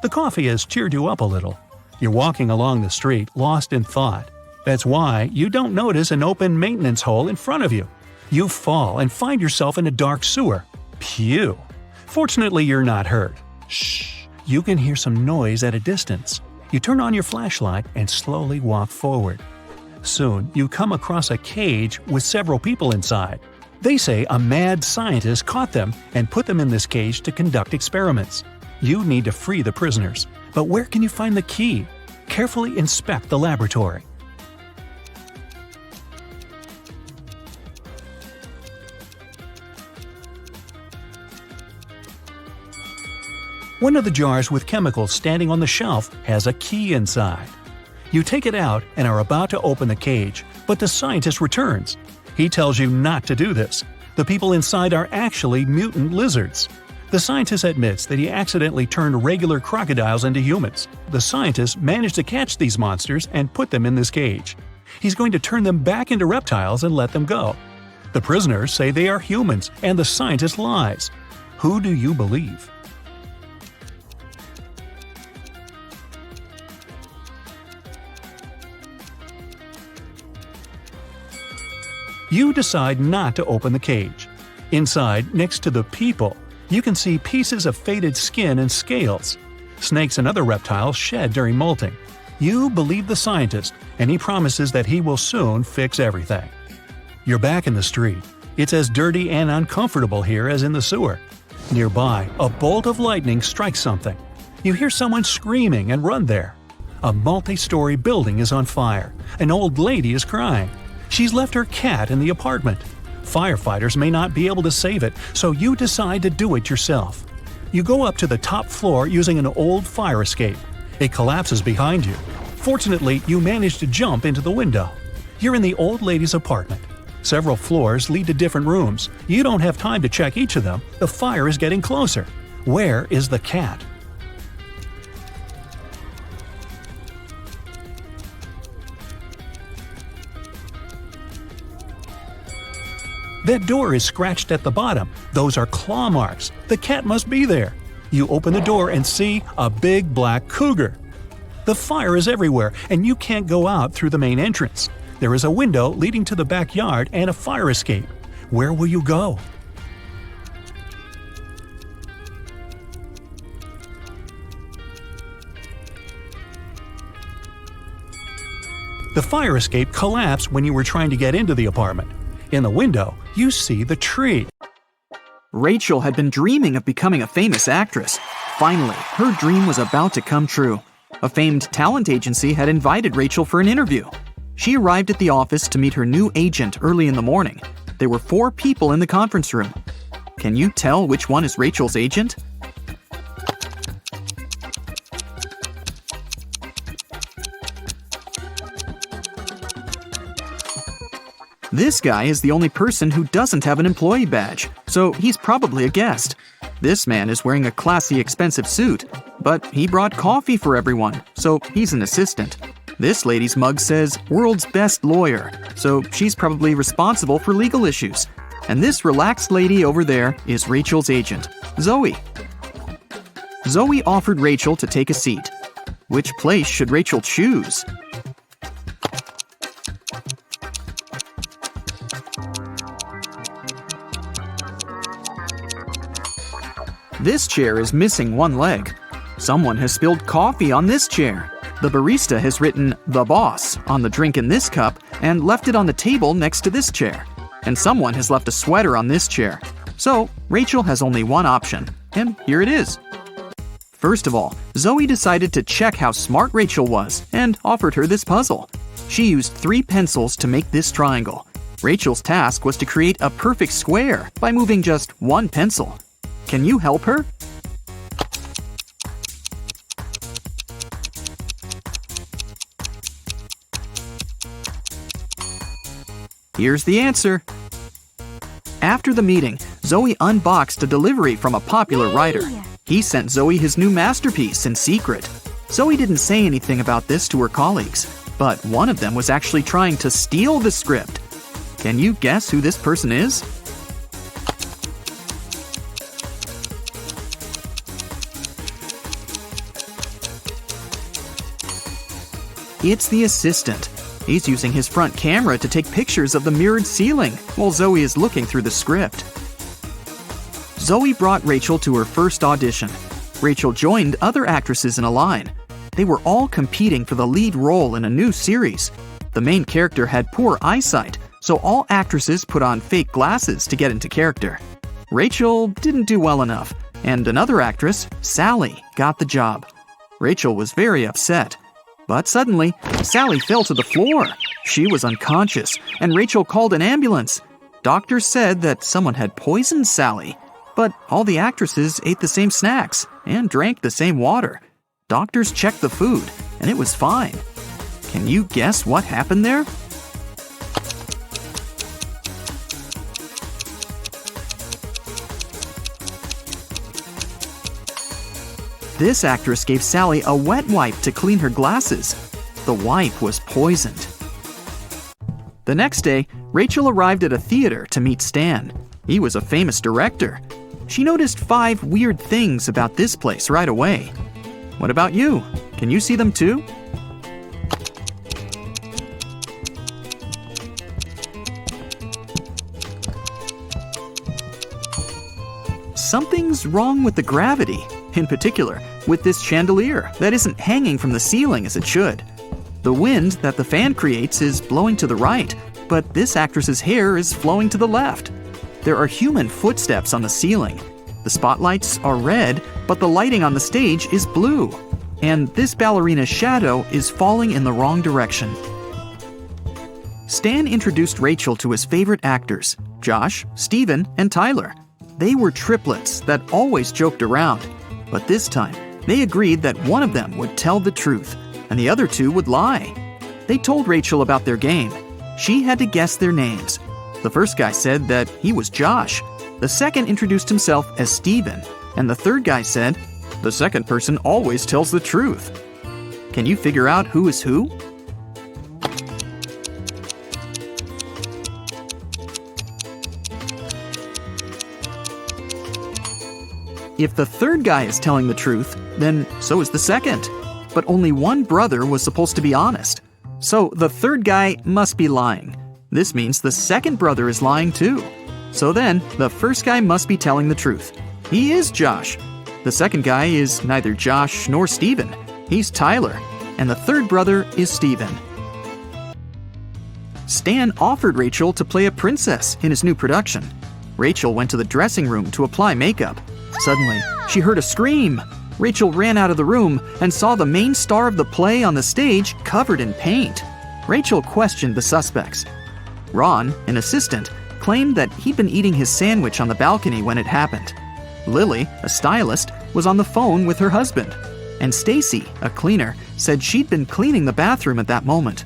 Speaker 1: The coffee has cheered you up a little. You're walking along the street, lost in thought. That's why you don't notice an open maintenance hole in front of you. You fall and find yourself in a dark sewer. Phew! Fortunately, you're not hurt. Shh! You can hear some noise at a distance. You turn on your flashlight and slowly walk forward. Soon, you come across a cage with several people inside. They say a mad scientist caught them and put them in this cage to conduct experiments. You need to free the prisoners. But where can you find the key? Carefully inspect the laboratory. One of the jars with chemicals standing on the shelf has a key inside. You take it out and are about to open the cage, but the scientist returns. He tells you not to do this. The people inside are actually mutant lizards. The scientist admits that he accidentally turned regular crocodiles into humans. The scientist managed to catch these monsters and put them in this cage. He's going to turn them back into reptiles and let them go. The prisoners say they are humans, and the scientist lies. Who do you believe? You decide not to open the cage. Inside, next to the people, you can see pieces of faded skin and scales. Snakes and other reptiles shed during molting. You believe the scientist, and he promises that he will soon fix everything. You're back in the street. It's as dirty and uncomfortable here as in the sewer. Nearby, a bolt of lightning strikes something. You hear someone screaming and run there. A multi-story building is on fire. An old lady is crying. She's left her cat in the apartment. Firefighters may not be able to save it, so you decide to do it yourself. You go up to the top floor using an old fire escape. It collapses behind you. Fortunately, you manage to jump into the window. You're in the old lady's apartment. Several floors lead to different rooms. You don't have time to check each of them. The fire is getting closer. Where is the cat? That door is scratched at the bottom. Those are claw marks. The cat must be there. You open the door and see a big black cougar. The fire is everywhere, and you can't go out through the main entrance. There is a window leading to the backyard and a fire escape. Where will you go? The fire escape collapsed when you were trying to get into the apartment. In the window, you see the tree.
Speaker 4: Rachel had been dreaming of becoming a famous actress. Finally, her dream was about to come true. A famed talent agency had invited Rachel for an interview. She arrived at the office to meet her new agent early in the morning. There were 4 people in the conference room. Can you tell which one is Rachel's agent? This guy is the only person who doesn't have an employee badge, so he's probably a guest. This man is wearing a classy, expensive suit, but he brought coffee for everyone, so he's an assistant. This lady's mug says, "World's Best Lawyer," so she's probably responsible for legal issues. And this relaxed lady over there is Rachel's agent, Zoe. Zoe offered Rachel to take a seat. Which place should Rachel choose? This chair is missing one leg. Someone has spilled coffee on this chair. The barista has written "The Boss" on the drink in this cup and left it on the table next to this chair. And someone has left a sweater on this chair. So, Rachel has only one option, and here it is. First of all, Zoe decided to check how smart Rachel was and offered her this puzzle. She used 3 pencils to make this triangle. Rachel's task was to create a perfect square by moving just 1 pencil. Can you help her? Here's the answer. After the meeting, Zoe unboxed a delivery from a popular writer. He sent Zoe his new masterpiece in secret. Zoe didn't say anything about this to her colleagues, but one of them was actually trying to steal the script. Can you guess who this person is? It's the assistant. He's using his front camera to take pictures of the mirrored ceiling while Zoe is looking through the script. Zoe brought Rachel to her first audition. Rachel joined other actresses in a line. They were all competing for the lead role in a new series. The main character had poor eyesight, so all actresses put on fake glasses to get into character. Rachel didn't do well enough, and another actress, Sally, got the job. Rachel was very upset. But suddenly, Sally fell to the floor. She was unconscious, and Rachel called an ambulance. Doctors said that someone had poisoned Sally, but all the actresses ate the same snacks and drank the same water. Doctors checked the food, and it was fine. Can you guess what happened there? This actress gave Sally a wet wipe to clean her glasses. The wipe was poisoned. The next day, Rachel arrived at a theater to meet Stan. He was a famous director. She noticed 5 weird things about this place right away. What about you? Can you see them too? Something's wrong with the gravity. In particular, with this chandelier that isn't hanging from the ceiling as it should. The wind that the fan creates is blowing to the right, but this actress's hair is flowing to the left. There are human footsteps on the ceiling. The spotlights are red, but the lighting on the stage is blue. and this ballerina's shadow is falling in the wrong direction. Stan introduced Rachel to his favorite actors, Josh, Steven, and Tyler. They were triplets that always joked around, but this time they agreed that one of them would tell the truth and the other two would lie. They told Rachel about their game. She had to guess their names. The first guy said that he was Josh. The second introduced himself as Steven, and the third guy said, "The second person always tells the truth." Can you figure out who is who? If the third guy is telling the truth, then so is the second. But only one brother was supposed to be honest. So the third guy must be lying. This means the second brother is lying too. So then, the first guy must be telling the truth. He is Josh. The second guy is neither Josh nor Steven. He's Tyler. And the third brother is Steven. Stan offered Rachel to play a princess in his new production. Rachel went to the dressing room to apply makeup. Suddenly, she heard a scream. Rachel ran out of the room and saw the main star of the play on the stage covered in paint. Rachel questioned the suspects. Ron, an assistant, claimed that he'd been eating his sandwich on the balcony when it happened. Lily, a stylist, was on the phone with her husband. And Stacy, a cleaner, said she'd been cleaning the bathroom at that moment.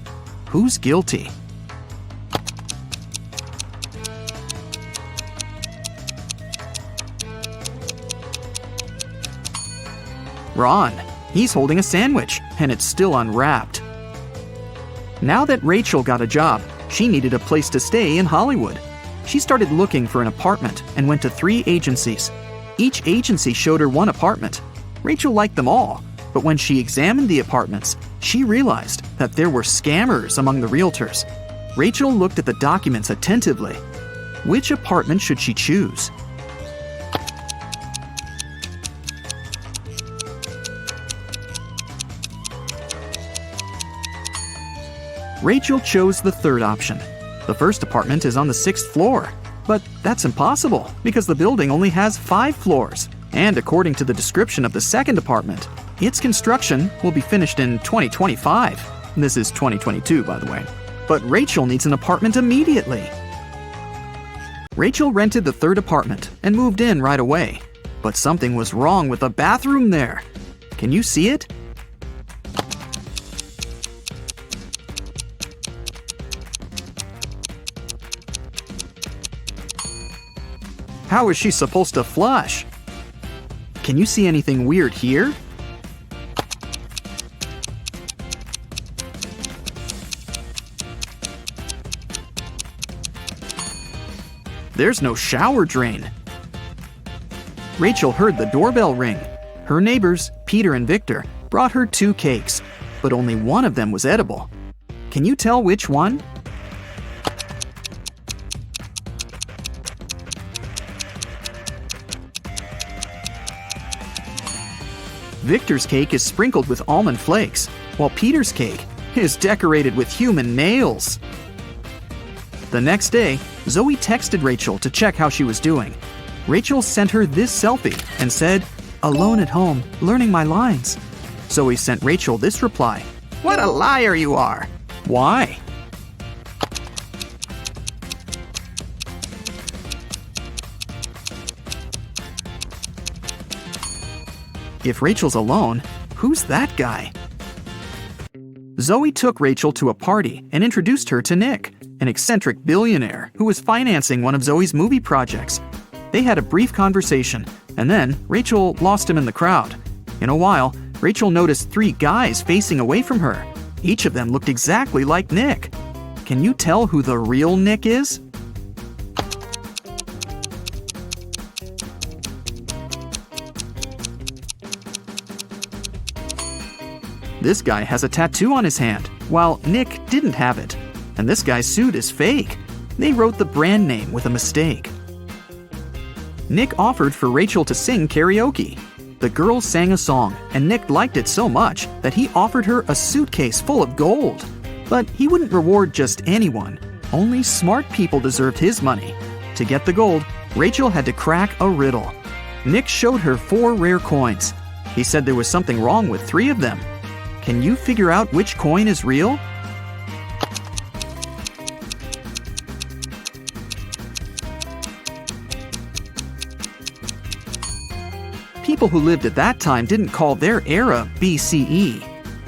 Speaker 4: Who's guilty? Ron. He's holding a sandwich, and it's still unwrapped. Now that Rachel got a job, she needed a place to stay in Hollywood. She started looking for an apartment and went to 3 agencies. Each agency showed her one apartment. Rachel liked them all, but when she examined the apartments, she realized that there were scammers among the realtors. Rachel looked at the documents attentively. Which apartment should she choose? Rachel chose the third option. The first apartment is on the 6th floor. But that's impossible because the building only has 5 floors. And according to the description of the second apartment, its construction will be finished in 2025. This is 2022, by the way. But Rachel needs an apartment immediately. Rachel rented the third apartment and moved in right away. But something was wrong with the bathroom there. Can you see it? How is she supposed to flush? Can you see anything weird here? There's no shower drain. Rachel heard the doorbell ring. Her neighbors, Peter and Victor, brought her 2 cakes, but only one of them was edible. Can you tell which one? Victor's cake is sprinkled with almond flakes, while Peter's cake is decorated with human nails. The next day, Zoe texted Rachel to check how she was doing. Rachel sent her this selfie and said, "Alone at home, learning my lines." Zoe sent Rachel this reply, "What a liar you are!" Why? If Rachel's alone, who's that guy? Zoe took Rachel to a party and introduced her to Nick, an eccentric billionaire who was financing one of Zoe's movie projects. They had a brief conversation, and then Rachel lost him in the crowd. In a while, Rachel noticed 3 guys facing away from her. Each of them looked exactly like Nick. Can you tell who the real Nick is? This guy has a tattoo on his hand, while Nick didn't have it. And this guy's suit is fake. They wrote the brand name with a mistake. Nick offered for Rachel to sing karaoke. The girls sang a song, and Nick liked it so much that he offered her a suitcase full of gold. But he wouldn't reward just anyone. Only smart people deserved his money. To get the gold, Rachel had to crack a riddle. Nick showed her 4 rare coins. He said there was something wrong with 3 of them. Can you figure out which coin is real? People who lived at that time didn't call their era BCE.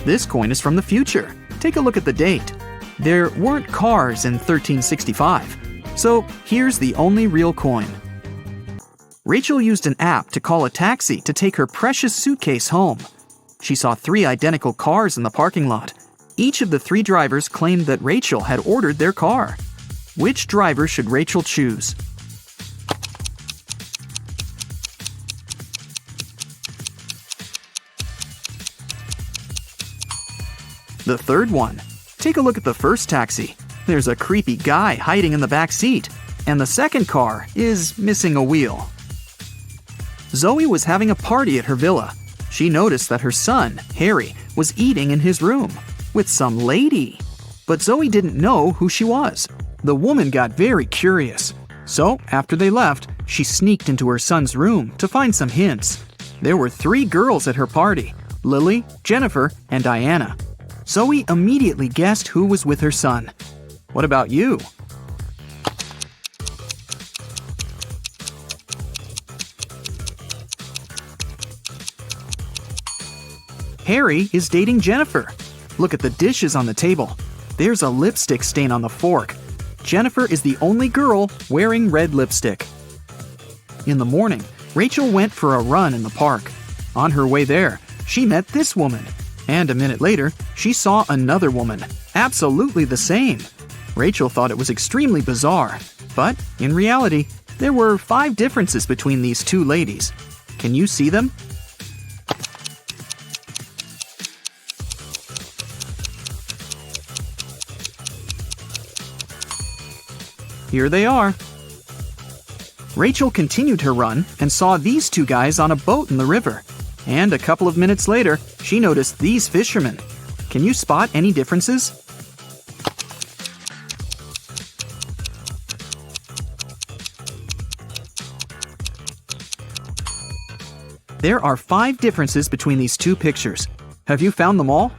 Speaker 4: This coin is from the future. Take a look at the date. There weren't cars in 1365, so here's the only real coin. Rachel used an app to call a taxi to take her precious suitcase home. She saw 3 identical cars in the parking lot. Each of the 3 drivers claimed that Rachel had ordered their car. Which driver should Rachel choose? The third one. Take a look at the first taxi. There's a creepy guy hiding in the back seat, and the second car is missing a wheel. Zoe was having a party at her villa. She noticed that her son, Harry, was eating in his room with some lady. But Zoe didn't know who she was. The woman got very curious. So, after they left, she sneaked into her son's room to find some hints. There were 3 girls at her party: Lily, Jennifer, and Diana. Zoe immediately guessed who was with her son. What about you? Harry is dating Jennifer. Look at the dishes on the table. There's a lipstick stain on the fork. Jennifer is the only girl wearing red lipstick. In the morning, Rachel went for a run in the park. On her way there, she met this woman. And a minute later, she saw another woman, absolutely the same. Rachel thought it was extremely bizarre, but in reality, there were 5 differences between these 2 ladies. Can you see them? Here they are. Rachel continued her run and saw these 2 guys on a boat in the river. And a couple of minutes later, she noticed these fishermen. Can you spot any differences? There are 5 differences between these 2 pictures. Have you found them all?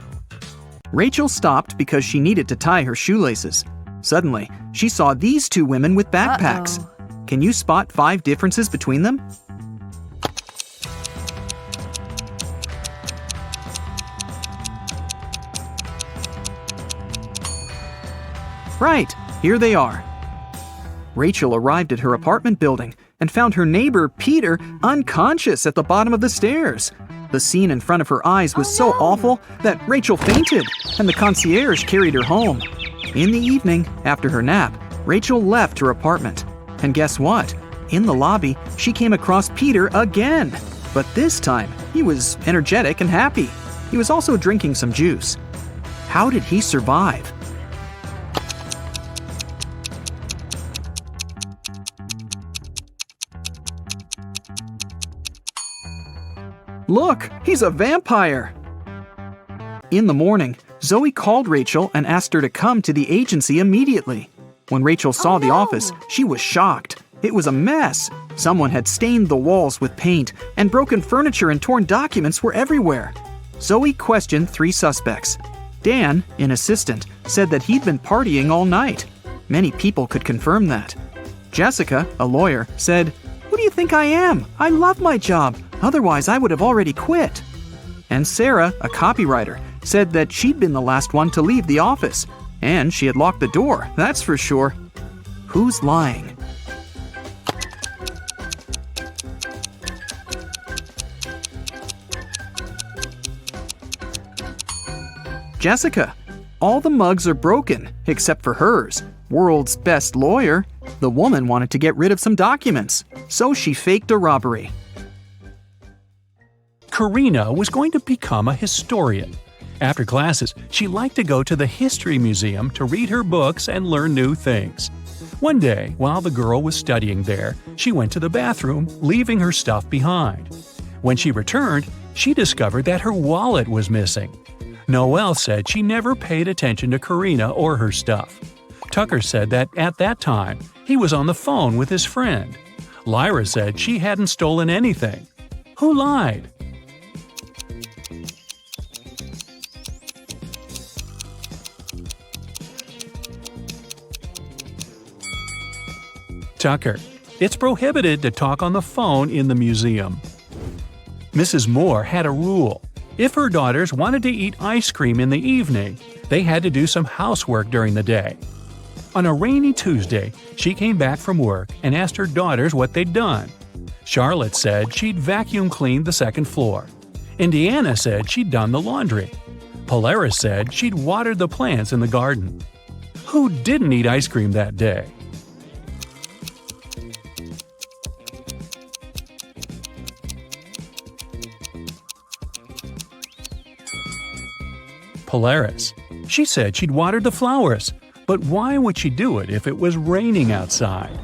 Speaker 4: Rachel stopped because she needed to tie her shoelaces. Suddenly, she saw these 2 women with backpacks. Can you spot 5 differences between them? Right, here they are. Rachel arrived at her apartment building and found her neighbor, Peter, unconscious at the bottom of the stairs. The scene in front of her eyes was so awful that Rachel fainted, and the concierge carried her home. In the evening, after her nap, Rachel left her apartment. And guess what? In the lobby, she came across Peter again. But this time, he was energetic and happy. He was also drinking some juice. How did he survive? Look, he's a vampire! In the morning, Zoe called Rachel and asked her to come to the agency immediately. When Rachel saw the office, she was shocked. It was a mess. Someone had stained the walls with paint, and broken furniture and torn documents were everywhere. Zoe questioned 3 suspects. Dan, an assistant, said that he'd been partying all night. Many people could confirm that. Jessica, a lawyer, said, "Who do you think I am? I love my job. Otherwise, I would have already quit." And Sarah, a copywriter, said that she'd been the last one to leave the office. And she had locked the door, that's for sure. Who's lying? Jessica. All the mugs are broken, except for hers. World's best lawyer. The woman wanted to get rid of some documents, so she faked a robbery.
Speaker 1: Karina was going to become a historian. After classes, she liked to go to the History Museum to read her books and learn new things. One day, while the girl was studying there, she went to the bathroom, leaving her stuff behind. When she returned, she discovered that her wallet was missing. Noelle said she never paid attention to Karina or her stuff. Tucker said that at that time, he was on the phone with his friend. Lyra said she hadn't stolen anything. Who lied? Tucker. It's prohibited to talk on the phone in the museum. Mrs. Moore had a rule. If her daughters wanted to eat ice cream in the evening, they had to do some housework during the day. On a rainy Tuesday, she came back from work and asked her daughters what they'd done. Charlotte said she'd vacuum cleaned the second floor. Indiana said she'd done the laundry. Polaris said she'd watered the plants in the garden. Who didn't eat ice cream that day? Polaris. She said she'd watered the flowers, but why would she do it if it was raining outside?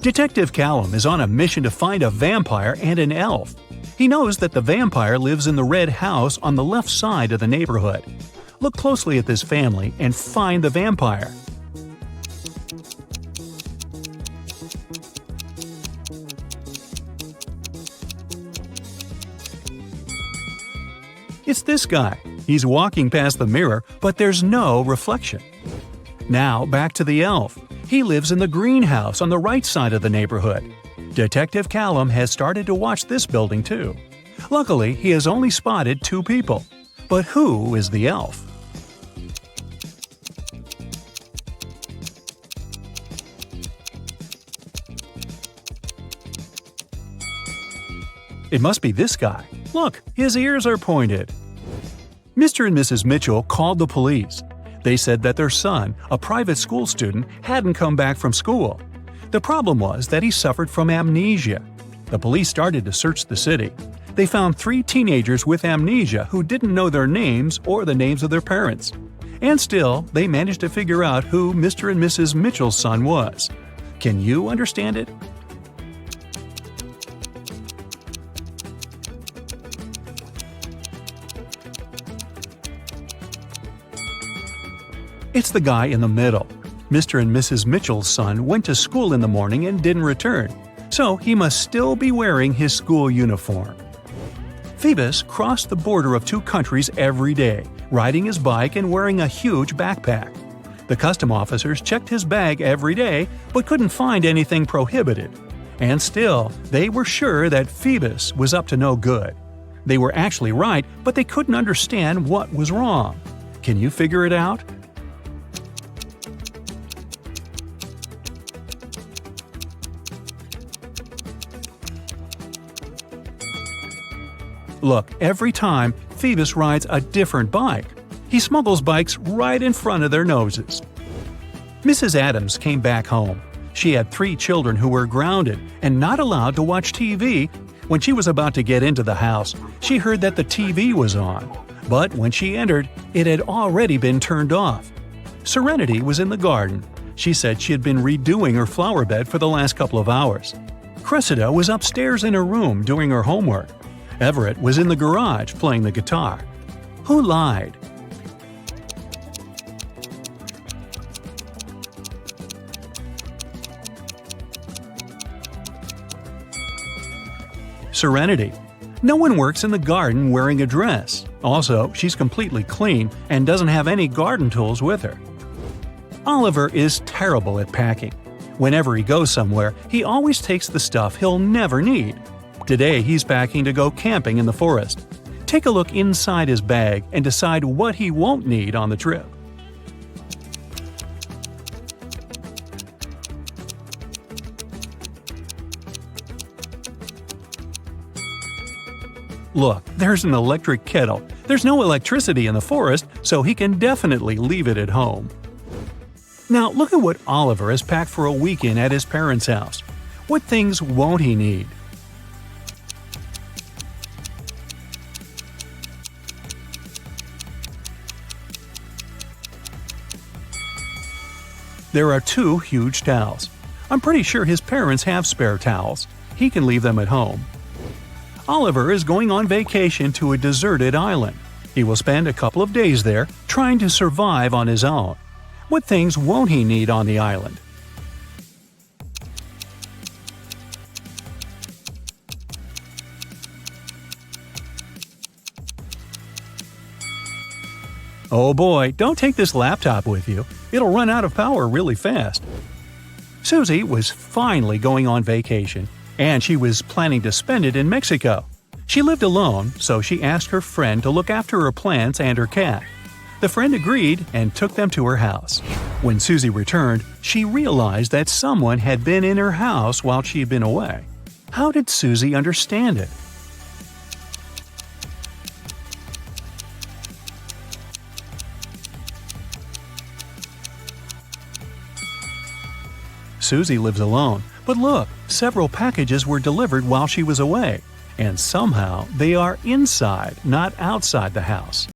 Speaker 1: Detective Callum is on a mission to find a vampire and an elf. He knows that the vampire lives in the red house on the left side of the neighborhood. Look closely at this family and find the vampire. It's this guy. He's walking past the mirror, but there's no reflection. Now back to the elf. He lives in the greenhouse on the right side of the neighborhood. Detective Callum has started to watch this building too. Luckily, he has only spotted 2 people. But who is the elf? It must be this guy. Look, his ears are pointed. Mr. and Mrs. Mitchell called the police. They said that their son, a private school student, hadn't come back from school. The problem was that he suffered from amnesia. The police started to search the city. They found 3 teenagers with amnesia who didn't know their names or the names of their parents. And still, they managed to figure out who Mr. and Mrs. Mitchell's son was. Can you understand it? It's the guy in the middle. Mr. and Mrs. Mitchell's son went to school in the morning and didn't return, so he must still be wearing his school uniform. Phoebus crossed the border of 2 countries every day, riding his bike and wearing a huge backpack. The custom officers checked his bag every day but couldn't find anything prohibited. And still, they were sure that Phoebus was up to no good. They were actually right, but they couldn't understand what was wrong. Can you figure it out? Look, every time, Phoebus rides a different bike. He smuggles bikes right in front of their noses. Mrs. Adams came back home. She had 3 children who were grounded and not allowed to watch TV. When she was about to get into the house, she heard that the TV was on. But when she entered, it had already been turned off. Serenity was in the garden. She said she had been redoing her flower bed for the last couple of hours. Cressida was upstairs in her room doing her homework. Everett was in the garage playing the guitar. Who lied? Serenity. No one works in the garden wearing a dress. Also, she's completely clean and doesn't have any garden tools with her. Oliver is terrible at packing. Whenever he goes somewhere, he always takes the stuff he'll never need. Today, he's packing to go camping in the forest. Take a look inside his bag and decide what he won't need on the trip. Look, there's an electric kettle. There's no electricity in the forest, so he can definitely leave it at home. Now, look at what Oliver has packed for a weekend at his parents' house. What things won't he need? There are 2 huge towels. I'm pretty sure his parents have spare towels. He can leave them at home. Oliver is going on vacation to a deserted island. He will spend a couple of days there, trying to survive on his own. What things won't he need on the island? Oh boy, don't take this laptop with you. It'll run out of power really fast. Susie was finally going on vacation, and she was planning to spend it in Mexico. She lived alone, so she asked her friend to look after her plants and her cat. The friend agreed and took them to her house. When Susie returned, she realized that someone had been in her house while she had been away. How did Susie understand it? Susie lives alone, but look, several packages were delivered while she was away, and somehow they are inside, not outside the house.